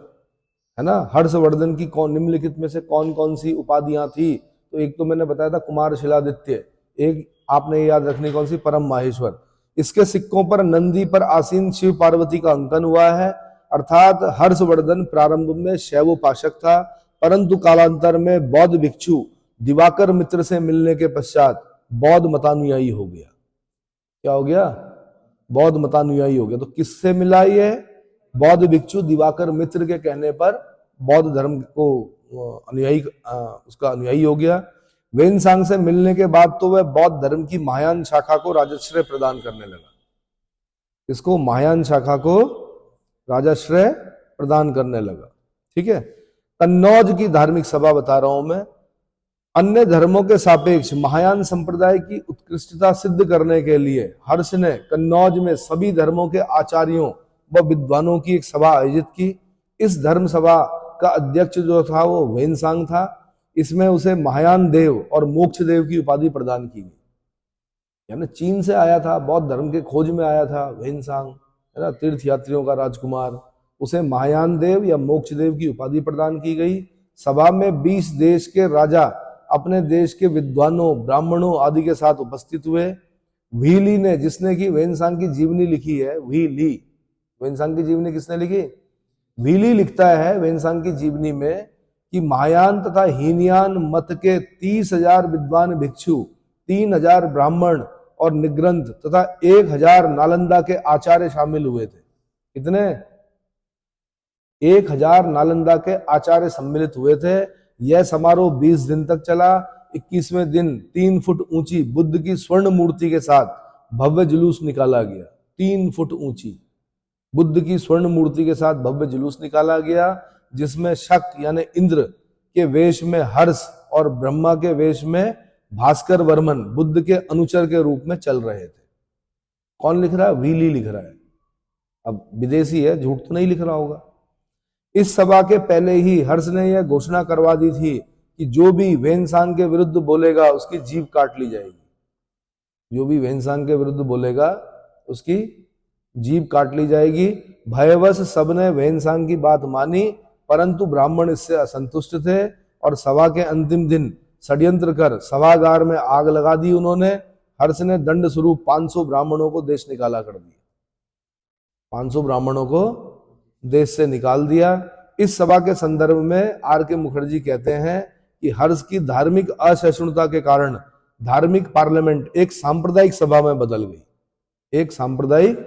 है ना। हर्षवर्धन की निम्नलिखित में से कौन कौन सी उपाधियां थी? तो एक तो मैंने बताया था कुमार शिलादित्य, एक आपने याद रखनी कौन सी? परम माहेश्वर। इसके सिक्कों पर नंदी पर आसीन शिव पार्वती का अंकन हुआ है, अर्थात हर्षवर्धन प्रारंभ में शैवोपासक था, परंतु कालांतर में बौद्ध भिक्षु दिवाकर मित्र से मिलने के पश्चात बौद्ध मतानुयायी हो गया। क्या हो गया? बौद्ध मतानुयायी हो गया। तो किससे मिला ये? बौद्ध भिक्षु दिवाकर मित्र के कहने पर बौद्ध धर्म को अनुयायी, उसका अनुयायी हो गया। वेनसांग से मिलने के बाद तो वह बौद्ध धर्म की महायान शाखा को राजश्रय प्रदान करने लगा। इसको महायान शाखा को राजश्रय प्रदान करने लगा। ठीक है। कन्नौज की धार्मिक सभा बता रहा हूं मैं। अन्य धर्मों के सापेक्ष महायान संप्रदाय की उत्कृष्टता सिद्ध करने के लिए हर्ष ने कन्नौज में सभी धर्मों के आचार्यों व विद्वानों की एक सभा आयोजित की। इस धर्म सभा का अध्यक्ष जो था वो वेनसांग था। इसमें उसे महायान देव और मोक्ष देव की उपाधि प्रदान की गई। यानी चीन से आया था, बौद्ध धर्म के खोज में आया था वेनसांग, है ना, तीर्थ यात्रियों का राजकुमार। उसे महायान देव या मोक्ष देव की उपाधि प्रदान की गई। सभा में 20 देश के राजा अपने देश के विद्वानों, ब्राह्मणों आदि के साथ उपस्थित हुए। वी ली ने, जिसने कि वेनसांग की जीवनी लिखी है, वी ली, वेनसांग की जीवनी किसने लिखी? वीली लिखता है वेनसांग की जीवनी में कि महायान तथा हीनयान मत के 30,000 विद्वान भिक्षु, 3,000 ब्राह्मण और निग्रंथ तथा 1,000 नालंदा के आचार्य शामिल हुए थे। कितने? 1,000 नालंदा के आचार्य सम्मिलित हुए थे। यह समारोह 20 दिन तक चला। 21वें दिन 3 फुट ऊंची बुद्ध की स्वर्ण मूर्ति के साथ भव्य जुलूस निकाला गया। 3 फुट ऊंची बुद्ध की स्वर्ण मूर्ति के साथ भव्य जुलूस निकाला गया, जिसमें शक यानी इंद्र के वेश में हर्ष और ब्रह्मा के वेश में भास्कर वर्मन बुद्ध के अनुचर के रूप में चल रहे थे। कौन लिख रहा है? वीली लिख रहा है। अब विदेशी है, झूठ तो नहीं लिख रहा होगा। इस सभा के पहले ही हर्ष ने यह घोषणा करवा दी थी कि जो भी वेनसांग के विरुद्ध बोलेगा उसकी जीभ काट ली जाएगी। जो भी वेनसांग के विरुद्ध बोलेगा उसकी जीभ काट ली जाएगी। भयवश सबने वेनसांग की बात मानी, परंतु ब्राह्मण इससे असंतुष्ट थे और सभा के अंतिम दिन षड्यंत्र कर सभागार में आग लगा दी उन्होंने। हर्ष ने दंड स्वरूप 500 ब्राह्मणों को देश निकाला कर दिया। 500 ब्राह्मणों को देश से निकाल दिया। इस सभा के संदर्भ में R.K. मुखर्जी कहते हैं कि हर्ष की धार्मिक असहिष्णुता के कारण धार्मिक पार्लियामेंट एक सांप्रदायिक सभा में बदल गई। एक सांप्रदायिक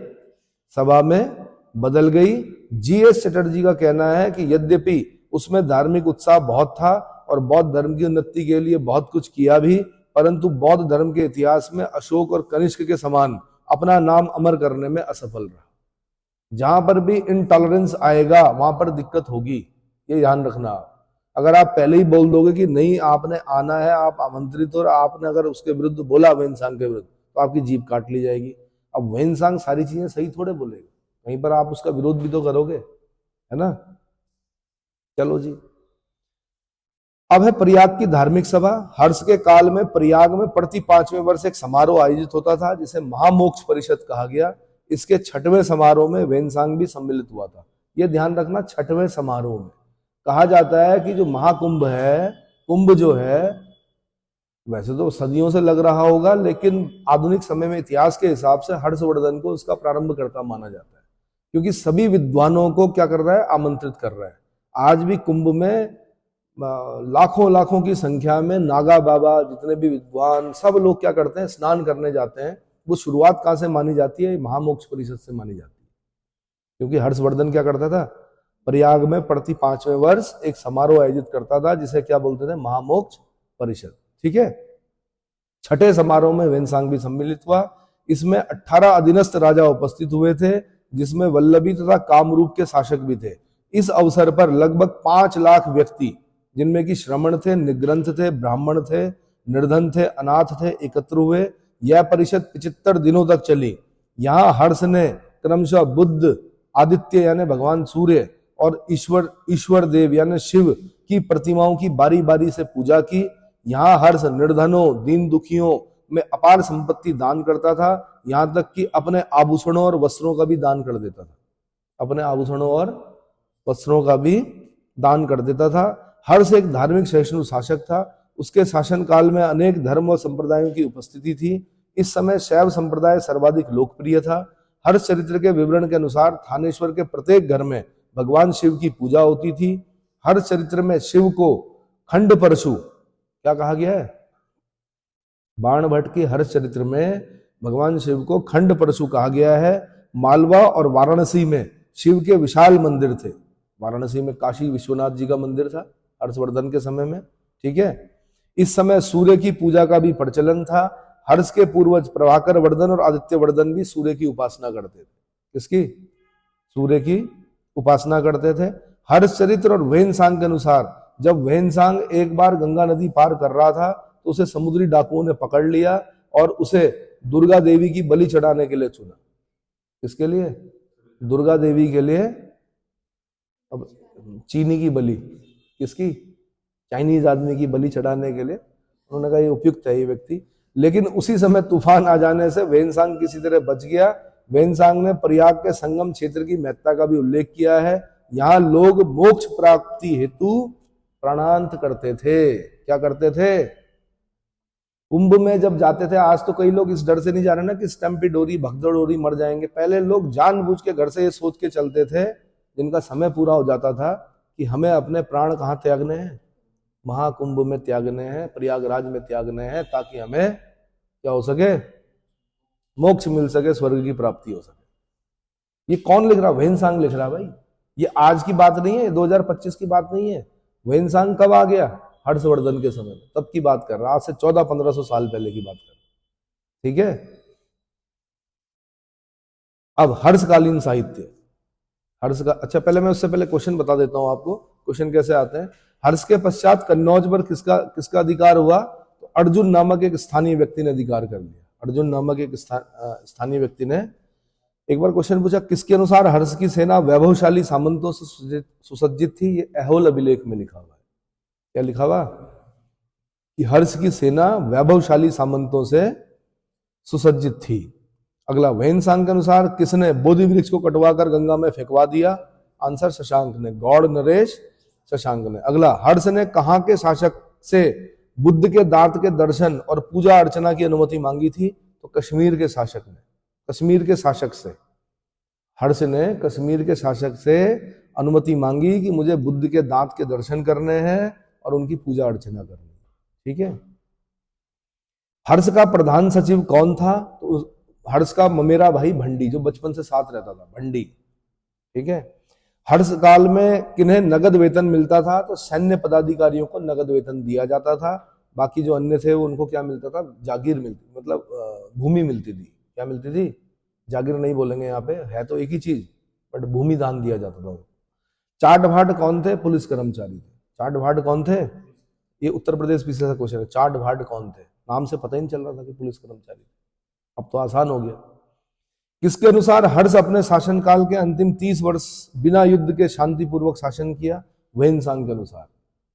सभा में बदल गई। G.S. चटर्जी का कहना है कि यद्यपि उसमें धार्मिक उत्साह बहुत था और बौद्ध धर्म की उन्नति के लिए बहुत कुछ किया भी, परंतु बौद्ध धर्म के इतिहास में अशोक और कनिष्क के समान अपना नाम अमर करने में असफल रहा। जहां पर भी इनटॉलरेंस आएगा वहां पर दिक्कत होगी, ये ध्यान रखना। अगर आप पहले ही बोल दोगे कि नहीं आपने आना है, आप आमंत्रित, और आपने अगर उसके विरुद्ध बोला वेनसांग के विरुद्ध, तो आपकी जीभ काट ली जाएगी। अब वेनसांग सारी चीजें सही थोड़े बोलेगा, कहीं पर आप उसका विरोध भी तो करोगे, है ना। चलो जी, अब है प्रयाग की धार्मिक सभा। हर्ष के काल में प्रयाग में प्रति 5वें वर्ष एक समारोह आयोजित होता था जिसे महामोक्ष परिषद कहा गया। इसके 6वें समारोह में वेनसांग भी सम्मिलित हुआ था। यह ध्यान रखना, 6वें समारोह में कहा जाता है कि जो महाकुंभ है, कुंभ जो है वैसे तो सदियों से लग रहा होगा, लेकिन आधुनिक समय में इतिहास के हिसाब से हर्षवर्धन को उसका प्रारंभकर्ता माना जाता है, क्योंकि सभी विद्वानों को क्या कर रहा है? आमंत्रित कर रहा है। आज भी कुंभ में लाखों लाखों की संख्या में नागा बाबा, जितने भी विद्वान, सब लोग क्या करते हैं? स्नान करने जाते हैं। वो शुरुआत कहां से मानी जाती है? महामोक्ष परिषद से मानी जाती है, क्योंकि हर्षवर्धन क्या करता था? प्रयाग में प्रति 5वें वर्ष एक समारोह आयोजित करता था जिसे क्या बोलते थे? महामोक्ष परिषद। ठीक है। 6ठे समारोह में वेनसांग भी सम्मिलित हुआ। इसमें 18 अधीनस्थ राजा उपस्थित हुए थे, जिसमें वल्लभी तथा कामरूप के शासक भी थे। इस अवसर पर लगभग 5 लाख व्यक्ति, जिनमें कि श्रमण थे, निग्रंथ थे, ब्राह्मण थे, निर्धन थे, अनाथ थे, एकत्र हुए। यह परिषद 75 दिनों तक चली। यहाँ हर्ष ने क्रमशः बुद्ध, आदित्य यानी भगवान सूर्य, और ईश्वर देव यानी शिव की प्रतिमाओं की बारी बारी से पूजा की। यहाँ हर्ष निर्धनों, दीन दुखियों में अपार संपत्ति दान करता था, यहाँ तक कि अपने आभूषणों और वस्त्रों का भी दान कर देता था। अपने आभूषणों और वस्त्रों का भी दान कर देता था। हर्ष एक धार्मिक सहिष्णु शासक था। उसके शासन काल में अनेक धर्म और संप्रदायों की उपस्थिति थी। इस समय शैव संप्रदाय सर्वाधिक लोकप्रिय था। हर्ष चरित्र के विवरण के अनुसार थानेश्वर के प्रत्येक घर में भगवान शिव की पूजा होती थी। हर्ष चरित्र में शिव को खंड परशु क्या कहा गया है? बाण भट्ट के हर्ष चरित्र में भगवान शिव को खंड परशु कहा गया है। मालवा और वाराणसी में शिव के विशाल मंदिर थे। वाराणसी में काशी विश्वनाथ जी का मंदिर था हर्षवर्धन के समय में। ठीक है। इस समय सूर्य की पूजा का भी प्रचलन था। हर्ष के पूर्वज प्रभाकर वर्धन और आदित्य वर्धन भी सूर्य की उपासना करते थे। किसकी? सूर्य की उपासना करते थे। हर्ष चरित्र और वेनसांग के अनुसार जब वेनसांग एक बार गंगा नदी पार कर रहा था तो उसे समुद्री डाकुओं ने पकड़ लिया और उसे दुर्गा देवी की बलि चढ़ाने के लिए चुना। किसके लिए? दुर्गा देवी के लिए। अब चीनी की बलि, किसकी? चाइनीज आदमी की बलि चढ़ाने के लिए उन्होंने कहा ये उपयुक्त है ये व्यक्ति। लेकिन उसी समय तूफान आ जाने से वेनसांग किसी तरह बच गया। वेनसांग ने प्रयाग के संगम क्षेत्र की महत्ता का भी उल्लेख किया है। यहाँ लोग मोक्ष प्राप्ति हेतु प्राणांत करते थे। क्या करते थे? कुंभ में जब जाते थे, आज तो कई लोग इस डर से नहीं जा रहे ना कि स्टम्पिड हो रही, भगदड़ हो रही, मर जाएंगे। पहले लोग जानबूझ के घर से ये सोच के चलते थे जिनका समय पूरा हो जाता था कि हमें अपने प्राण कहाँ त्यागने हैं, महाकुंभ में त्यागने हैं, प्रयागराज में त्यागने हैं, ताकि हमें क्या हो सके, मोक्ष मिल सके, स्वर्ग की प्राप्ति हो सके। ये कौन लिख रहा? वेनसांग लिख रहा भाई। ये आज की बात नहीं है, 2025 की बात नहीं है। वेनसांग कब आ गया? हर्षवर्धन के समय में, तब की बात कर रहा, आज से 1400-1500 साल पहले की बात कर रहा। ठीक है। अब हर्षकालीन साहित्य, हर्ष का, अच्छा पहले मैं उससे पहले क्वेश्चन बता देता हूं आपको। क्वेश्चन कैसे आते हैं? हर्ष के पश्चात कन्नौज पर किसका अधिकार हुआ? तो अर्जुन नामक एक स्थानीय व्यक्ति ने अधिकार कर लिया। अर्जुन नामक एक स्थानीय व्यक्ति ने एक बार क्वेश्चन पूछा, किसके अनुसार हर्ष की सेना वैभवशाली सामंतों से सुसज्जित थी? ये ऐहोल अभिलेख में लिखा हुआ है। क्या लिखा हुआ? कि हर्ष की सेना वैभवशाली सामंतों से सुसज्जित थी। अगला, वेनसांग के अनुसार किसने बोधि वृक्ष को कटवाकर गंगा में फेंकवा दिया? आंसर शशांक ने, गौड़ नरेश शशांक ने। अगला, हर्ष ने कहां के शासक से बुद्ध के दांत के दर्शन और पूजा अर्चना की अनुमति मांगी थी? तो कश्मीर के शासक ने, कश्मीर के शासक से। हर्ष ने कश्मीर के शासक से अनुमति मांगी कि मुझे बुद्ध के दांत के दर्शन करने हैं और उनकी पूजा अर्चना करनी है। ठीक है। हर्ष का प्रधान सचिव कौन था? तो हर्ष का ममेरा भाई भंडी, जो बचपन से साथ रहता था, भंडी। ठीक है। हर्ष काल में किन्हें नगद वेतन मिलता था? तो सैन्य पदाधिकारियों को नगद वेतन दिया जाता था। बाकी जो अन्य थे उनको क्या मिलता था? जागीर मिलती, मतलब भूमि मिलती थी। क्या मिलती थी? जागीर नहीं बोलेंगे यहाँ पे, है तो एक ही चीज, बट भूमि दान दिया जाता था। चाट भाट कौन थे? पुलिस कर्मचारी थे। चाट भाट कौन थे? ये उत्तर प्रदेश पीछे का क्वेश्चन है। चाट भाट कौन थे? नाम से पता ही नहीं चल रहा था कि पुलिस कर्मचारी। अब तो आसान हो गया। किसके अनुसार हर्ष अपने शासनकाल के अंतिम 30 वर्ष बिना युद्ध के शांतिपूर्वक शासन किया? वेनसांग के अनुसार।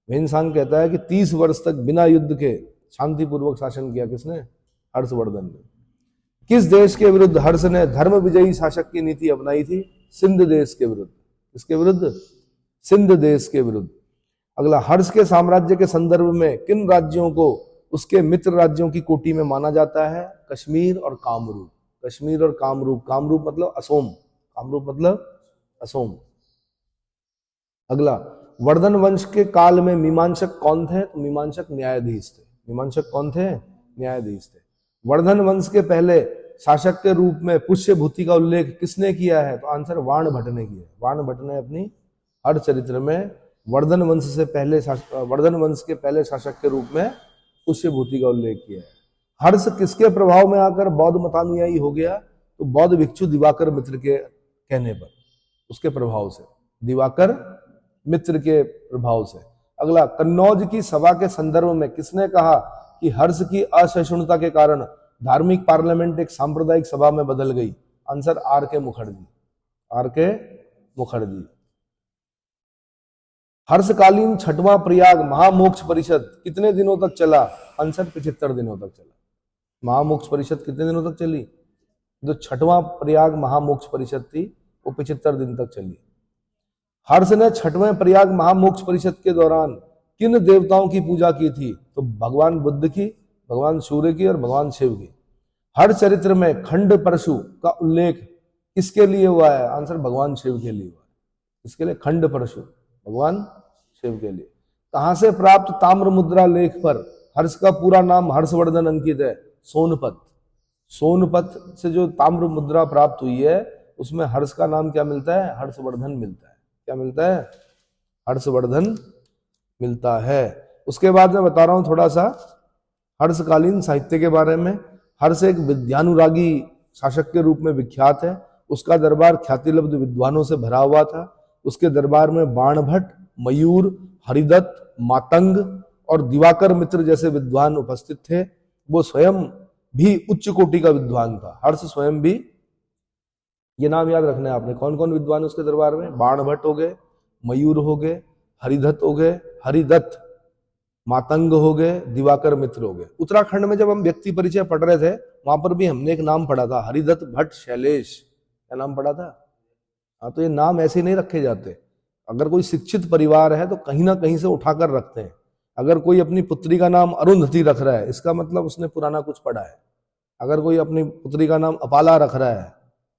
वेनसांग कहता है कि 30 वर्ष तक बिना युद्ध के शांतिपूर्वक शासन किया। किसने? हर्षवर्धन ने। किस देश के विरुद्ध हर्ष ने धर्म विजयी शासक की नीति अपनाई थी? सिंध देश के विरुद्ध। किसके विरुद्ध? सिंध देश के विरुद्ध। अगला, हर्ष के साम्राज्य के संदर्भ में किन राज्यों को उसके मित्र राज्यों की कोटि में माना जाता है? कश्मीर और कामरूप। कश्मीर और कामरूप। कामरूप मतलब असोम, कामरूप मतलब असोम। अगला, वर्धन वंश के काल में मीमांसक कौन थे? तो मीमांसक न्यायाधीश थे। मीमांसक कौन थे? न्यायाधीश थे। वर्धन वंश के पहले शासक के रूप में पुष्यभूति का उल्लेख किसने किया है? तो आंसर वाण भट्ट ने किया। वाण भट्ट ने अपनी हर चरित्र में वर्धन वंश के पहले शासक के रूप में पुष्यभूति का उल्लेख किया है। हर्ष किसके प्रभाव में आकर बौद्ध मतानुयायी हो गया? तो बौद्ध भिक्षु दिवाकर मित्र के कहने पर, उसके प्रभाव से, दिवाकर मित्र के प्रभाव से। अगला, कन्नौज की सभा के संदर्भ में किसने कहा कि हर्ष की असहिष्णुता के कारण धार्मिक पार्लियामेंट एक सांप्रदायिक सभा में बदल गई? आंसर आर के मुखर्जी। आर के मुखर्जी। हर्षकालीन छठवां प्रयाग महामोक्ष परिषद कितने दिनों तक चला? आंसर 75 दिनों तक चला। महामोक्ष परिषद कितने दिनों तक चली? जो छठवां प्रयाग महामोक्ष परिषद थी वो 75 दिन तक चली। हर्ष ने छठवें प्रयाग महामोक्ष परिषद के दौरान किन देवताओं की पूजा की थी? तो भगवान बुद्ध की, भगवान सूर्य की और भगवान शिव की। हर चरित्र में खंड परशु का उल्लेख किसके लिए हुआ है? आंसर भगवान शिव के लिए हुआ है। इसके लिए खंड परशु भगवान शिव के लिए। कहां से प्राप्त ताम्र मुद्रा लेख पर हर्ष का पूरा नाम हर्षवर्धन अंकित है? सोनपत। सोनपत से जो ताम्र मुद्रा प्राप्त हुई है उसमें हर्ष का नाम क्या मिलता है? हर्षवर्धन मिलता है। क्या मिलता है? हर्षवर्धन मिलता है। उसके बाद मैं बता रहा हूं थोड़ा सा हर्षकालीन साहित्य के बारे में। हर्ष एक विद्यानुरागी शासक के रूप में विख्यात है। उसका दरबार ख्यातिलब्ध विद्वानों से भरा हुआ था। उसके दरबार में बाणभट्ट, मयूर, हरिदत्त, मातंग और दिवाकर मित्र जैसे विद्वान उपस्थित थे। वो स्वयं भी उच्च कोटि का विद्वान था। हर्ष स्वयं भी, ये नाम याद रखना है आपने, कौन कौन विद्वान उसके दरबार में? बाणभट्ट हो गए, मयूर हो गए, हरिदत्त हो गए, हरिदत्त, मातंग हो गए, दिवाकर मित्र हो गए। उत्तराखंड में जब हम व्यक्ति परिचय पढ़ रहे थे वहां पर भी हमने एक नाम पढ़ा था, हरिदत्त भट्ट शैलेश। क्या नाम पढ़ा था? हाँ, तो ये नाम ऐसे नहीं रखे जाते। अगर कोई शिक्षित परिवार है तो कहीं ना कहीं से उठाकर रखते हैं। अगर कोई अपनी पुत्री का नाम अरुंधति रख रहा है, इसका मतलब उसने पुराना कुछ पढ़ा है। अगर कोई अपनी पुत्री का नाम अपाला रख रहा है,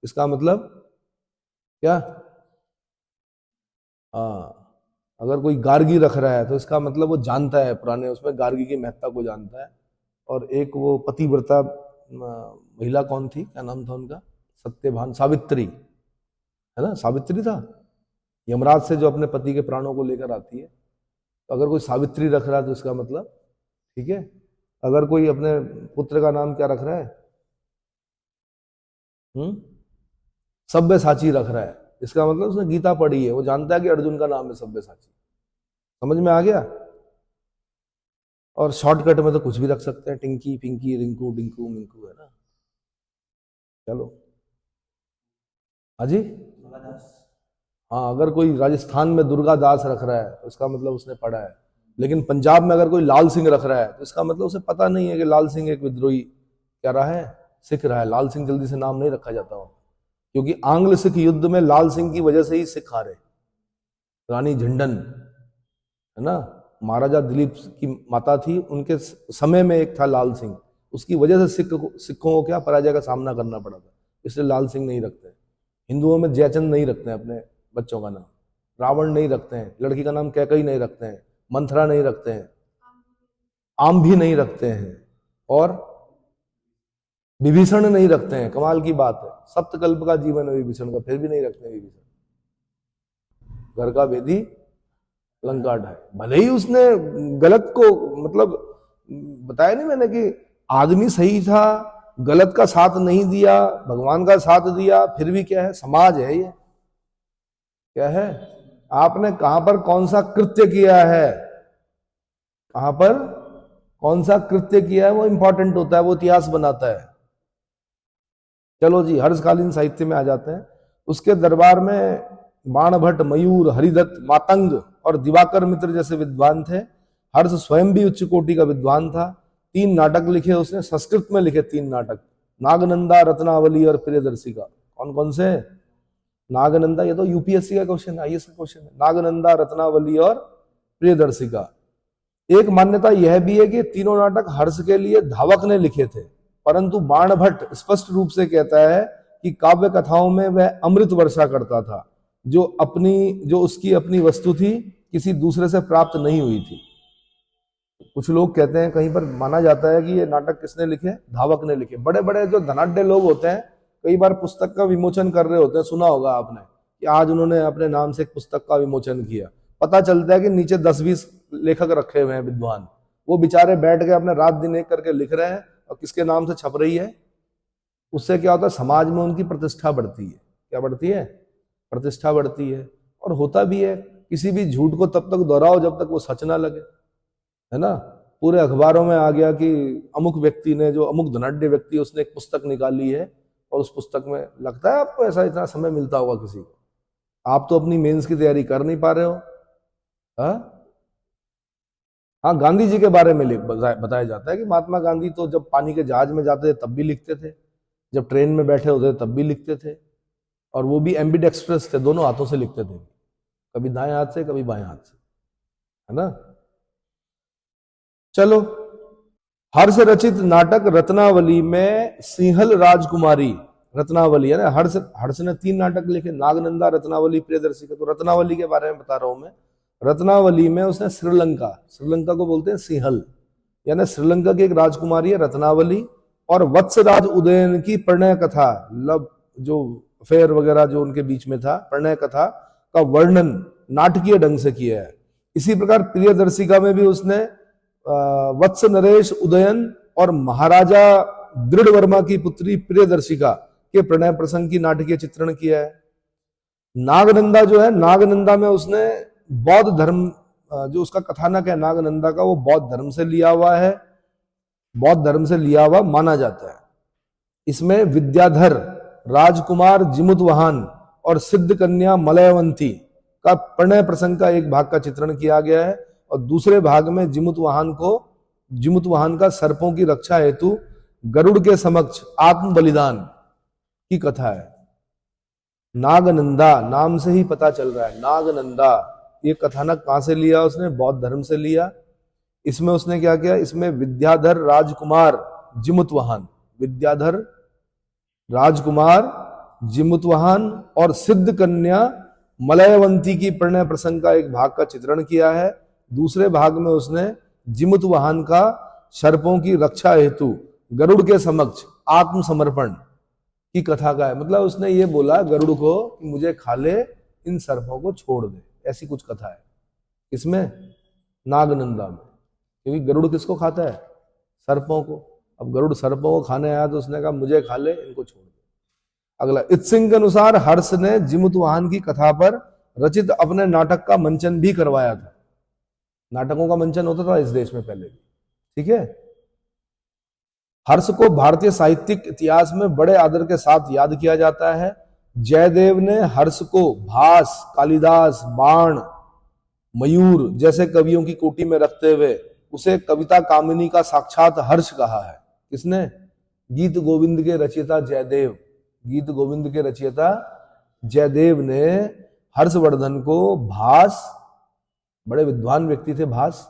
इसका मतलब क्या? हाँ, अगर कोई गार्गी रख रहा है तो इसका मतलब वो जानता है, पुराने उसमें गार्गी की महत्ता को जानता है। और एक वो पतिव्रता महिला कौन थी, क्या नाम था उनका, सत्यभान, सावित्री, है ना, सावित्री था, यमराज से जो अपने पति के प्राणों को लेकर आती है। तो अगर कोई सावित्री रख रहा है तो इसका मतलब ठीक है। अगर कोई अपने पुत्र का नाम क्या रख रहा है, सब्यसाची रख रहा है, इसका मतलब उसने गीता पढ़ी है, वो जानता है कि अर्जुन का नाम है सब्यसाची। समझ में आ गया। और शॉर्टकट में तो कुछ भी रख सकते हैं, टिंकी पिंकी रिंकू डिंकू मिंकू, है ना। चलो हाजी, हाँ, अगर कोई राजस्थान में दुर्गा दास रख रहा है तो इसका मतलब उसने पढ़ा है। लेकिन पंजाब में अगर कोई लाल सिंह रख रहा है तो इसका मतलब उसे पता नहीं है कि लाल सिंह एक विद्रोही क्या रहा है, सिख रहा है। लाल सिंह जल्दी से नाम नहीं रखा जाता हो, क्योंकि आंग्ल सिख युद्ध में लाल सिंह की वजह से ही सिख हारे। रानी झंडन, है ना, महाराजा दिलीप की माता थी, उनके समय में एक था लाल सिंह, उसकी वजह से सिखों को क्या पराजय का सामना करना पड़ा था, इसलिए लाल सिंह नहीं रखते। हिंदुओं में जयचंद नहीं रखते हैं अपने बच्चों का नाम, रावण नहीं रखते हैं, लड़की का नाम कैकई नहीं रखते हैं, मंथरा नहीं रखते हैं, आम भी नहीं रखते हैं, और विभीषण नहीं रखते हैं। कमाल की बात है, सप्तकल्प का जीवन है विभीषण का, फिर भी नहीं रखते हैं विभीषण। घर का भेदी लंका ढाए, भले ही उसने गलत को मतलब बताया नहीं मैंने कि आदमी सही था, गलत का साथ नहीं दिया, भगवान का साथ दिया, फिर भी क्या है, समाज है ये, क्या है, आपने कहां पर कौन सा कृत्य किया है, कहां पर कौन सा कृत्य किया है वो इंपॉर्टेंट होता है, वो इतिहास बनाता है। चलो जी, हर्षकालीन साहित्य में आ जाते हैं। उसके दरबार में बाणभट्ट, मयूर, हरिदत्त, मातंग और दिवाकर मित्र जैसे विद्वान थे। हर्ष स्वयं भी उच्च कोटि का विद्वान था। 3 नाटक लिखे उसने, संस्कृत में लिखे 3 नाटक, नागनंदा, रत्नावली और प्रियदर्शिका। कौन कौन से, नागनंदा, ये तो यूपीएससी का क्वेश्चन है, आईएएस का क्वेश्चन है, नागनंदा, रत्नावली और प्रियदर्शिका। एक मान्यता यह भी है कि तीनों नाटक हर्ष के लिए धावक ने लिखे थे, परंतु बाणभट्ट स्पष्ट रूप से कहता है कि काव्य कथाओं में वह अमृत वर्षा करता था, जो उसकी अपनी वस्तु थी, किसी दूसरे से प्राप्त नहीं हुई थी। कुछ लोग कहते हैं, कहीं पर माना जाता है कि ये नाटक किसने लिखे, धावक ने लिखे। बड़े बड़े जो धनाढ्य लोग होते हैं, कई बार पुस्तक का विमोचन कर रहे होते हैं, सुना होगा आपने कि आज उन्होंने अपने नाम से एक पुस्तक का विमोचन किया। पता चलता है कि नीचे 10-20 लेखक रखे हुए हैं विद्वान, वो बेचारे बैठ के अपने रात दिन एक करके लिख रहे हैं, और किसके नाम से छप रही है। उससे क्या होता है, समाज में उनकी प्रतिष्ठा बढ़ती है। क्या बढ़ती है, प्रतिष्ठा बढ़ती है। और होता भी है, किसी भी झूठ को तब तक दोहराओ जब तक वो सच ना लगे, है ना। पूरे अखबारों में आ गया कि अमुक व्यक्ति ने, जो अमुक धनाढ्य व्यक्ति, उसने एक पुस्तक निकाली है, और उस पुस्तक में, लगता है आपको ऐसा इतना समय मिलता होगा किसी को, आप तो अपनी मेंस की तैयारी कर नहीं पा रहे हो। हाँ, गांधी जी के बारे में बताया जाता है कि महात्मा गांधी तो जब पानी के जहाज में जाते थे तब भी लिखते थे, जब ट्रेन में बैठे होते तब भी लिखते थे, और वो भी एम्बिडेक्स्ट्रस थे, दोनों हाथों से लिखते थे, कभी दाएं हाथ से कभी बाएं हाथ से, है ना। चलो, हर्ष रचित नाटक रत्नावली में सिंहल राजकुमारी, रत्नावली है ना, हर्ष ने 3 नाटक लिखे, नागनंदा, रत्नावली, प्रियदर्शिका। तो रत्नावली के बारे में बता रहा हूं मैं। रत्नावली में उसने श्रीलंका को बोलते हैं सिंहल, यानी श्रीलंका की एक राजकुमारी है रत्नावली, और वत्सराज उदयन की प्रणय कथा, लव जो अफेयर वगैरह जो उनके बीच में था, प्रणय कथा का वर्णन नाटकीय ढंग से किया है। इसी प्रकार प्रियदर्शिका में भी उसने वत्स नरेश उदयन और महाराजा दृढ़ वर्मा की पुत्री प्रियदर्शिका के प्रणय प्रसंग की नाटकीय चित्रण किया है। नागनंदा जो है, नागनंदा में उसने बौद्ध धर्म, जो उसका कथानक है नागनंदा का, वो बौद्ध धर्म से लिया हुआ है, बौद्ध धर्म से लिया हुआ माना जाता है। इसमें विद्याधर राजकुमार जिमुतवाहन और सिद्ध कन्या मलयवंती का प्रणय प्रसंग का एक भाग का चित्रण किया गया है, और दूसरे भाग में जिमुतवाहन का सर्पों की रक्षा हेतु गरुड़ के समक्ष आत्म बलिदान की कथा है। नागनंदा नाम से ही पता चल रहा है, नागनंदा ये कथानक कहां से लिया उसने, बौद्ध धर्म से लिया। इसमें उसने क्या किया, इसमें विद्याधर राजकुमार जिमुतवाहन, विद्याधर राजकुमार जिमुतवाहन और सिद्ध कन्या मलयवंती की प्रणय प्रसंग का एक भाग का चित्रण किया है। दूसरे भाग में उसने जिमुत वाहन का सर्पों की रक्षा हेतु गरुड़ के समक्ष आत्मसमर्पण की कथा का है। मतलब उसने ये बोला गरुड़ को कि मुझे खा ले, इन सर्पों को छोड़ दे, ऐसी कुछ कथा है। इसमें नागनंदा में, क्योंकि गरुड़ किसको खाता है? सर्पों को। अब गरुड़ सर्पों को खाने आया तो उसने कहा मुझे खा ले, इनको छोड़ दे। अगला, इत्सिंह के अनुसार हर्ष ने जिमुत वाहन की कथा पर रचित अपने नाटक का मंचन भी करवाया था। नाटकों का मंचन होता था इस देश में पहले भी, ठीक है। हर्ष को भारतीय साहित्यिक इतिहास में बड़े आदर के साथ याद किया जाता है। जयदेव ने हर्ष को भास, कालिदास, बाण, मयूर जैसे कवियों की कोटि में रखते हुए उसे कविता कामिनी का साक्षात हर्ष कहा है। किसने? गीत गोविंद के रचयिता जयदेव। गीत गोविंद के रचयिता जयदेव ने हर्षवर्धन को भास, बड़े विद्वान व्यक्ति थे भास,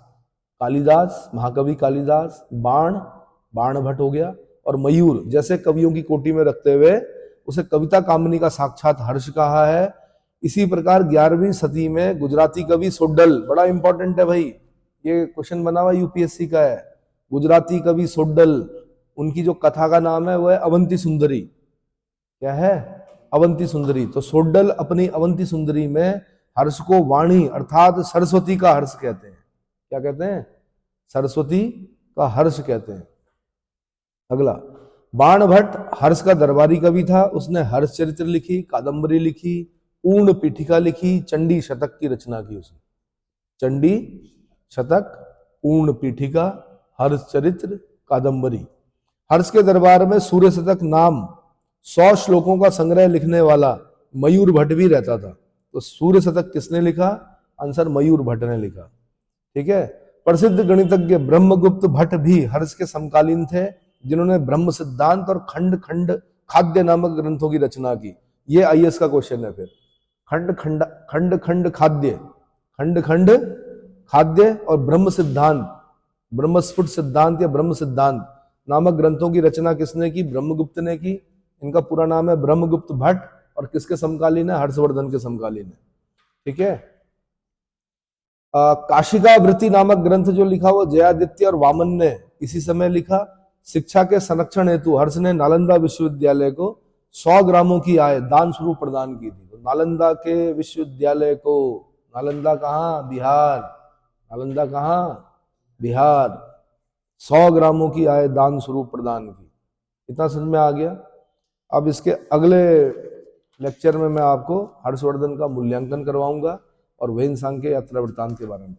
कालिदास, महाकवि कालिदास, बाण भट्ट हो गया, और मयूर जैसे कवियों की कोटि में रखते हुए उसे कविता कामिनी का साक्षात हर्ष कहा है। इसी प्रकार 11वीं सदी में गुजराती कवि सोड्डल, बड़ा इंपॉर्टेंट है भाई, ये क्वेश्चन बना हुआ यूपीएससी का है। गुजराती कवि सोड्डल, उनकी जो कथा का नाम है वो है अवंती सुंदरी। क्या है? अवंती सुंदरी। तो सोड्डल अपनी अवंती सुंदरी में हर्ष को वाणी अर्थात सरस्वती का हर्ष कहते हैं। क्या कहते हैं? सरस्वती का हर्ष कहते हैं। अगला, बाण भट्ट हर्ष का दरबारी कवि था। उसने हर्ष चरित्र लिखी, कादंबरी लिखी, पूर्ण पीठिका लिखी, चंडी शतक की रचना की उसने। चंडी शतक, पूर्ण पीठिका, हर्ष चरित्र, कादंबरी। हर्ष के दरबार में सूर्य शतक नाम 100 श्लोकों का संग्रह लिखने वाला मयूर भट्ट भी रहता था। तो सूर्य शतक किसने लिखा? आंसर मयूर भट्ट ने लिखा, ठीक है। प्रसिद्ध गणितज्ञ ब्रह्मगुप्त भट्ट भी हर्ष के समकालीन थे, जिन्होंने ब्रह्म सिद्धांत और खंड खंड खाद्य नामक ग्रंथों की रचना की। ये आईएएस का क्वेश्चन है फिर। खंड खंड खाद्य और ब्रह्म सिद्धांत, ब्रह्मस्फुट सिद्धांत या ब्रह्म सिद्धांत नामक ग्रंथों की रचना किसने की? ब्रह्मगुप्त ने की। इनका पूरा नाम है ब्रह्मगुप्त भट्ट, और किसके समकालीन है? हर्षवर्धन के समकालीन है, ठीक है। काशिका वृत्ति नामक ग्रंथ जो लिखा वो जयादित्य और वामन ने इसी समय लिखा। शिक्षा के संरक्षण हेतु हर्ष ने नालंदा विश्वविद्यालय को 100 ग्रामों की आय दान स्वरूप प्रदान की थी। तो नालंदा के विश्वविद्यालय को, नालंदा कहाँ? बिहार। नालंदा कहाँ? बिहार। 100 ग्रामों की आय दान स्वरूप प्रदान की। इतना समझ में आ गया। अब इसके अगले लेक्चर में मैं आपको हर्षवर्धन का मूल्यांकन करवाऊंगा और वेन सांग के यात्रा वृत्तांत के बारे में।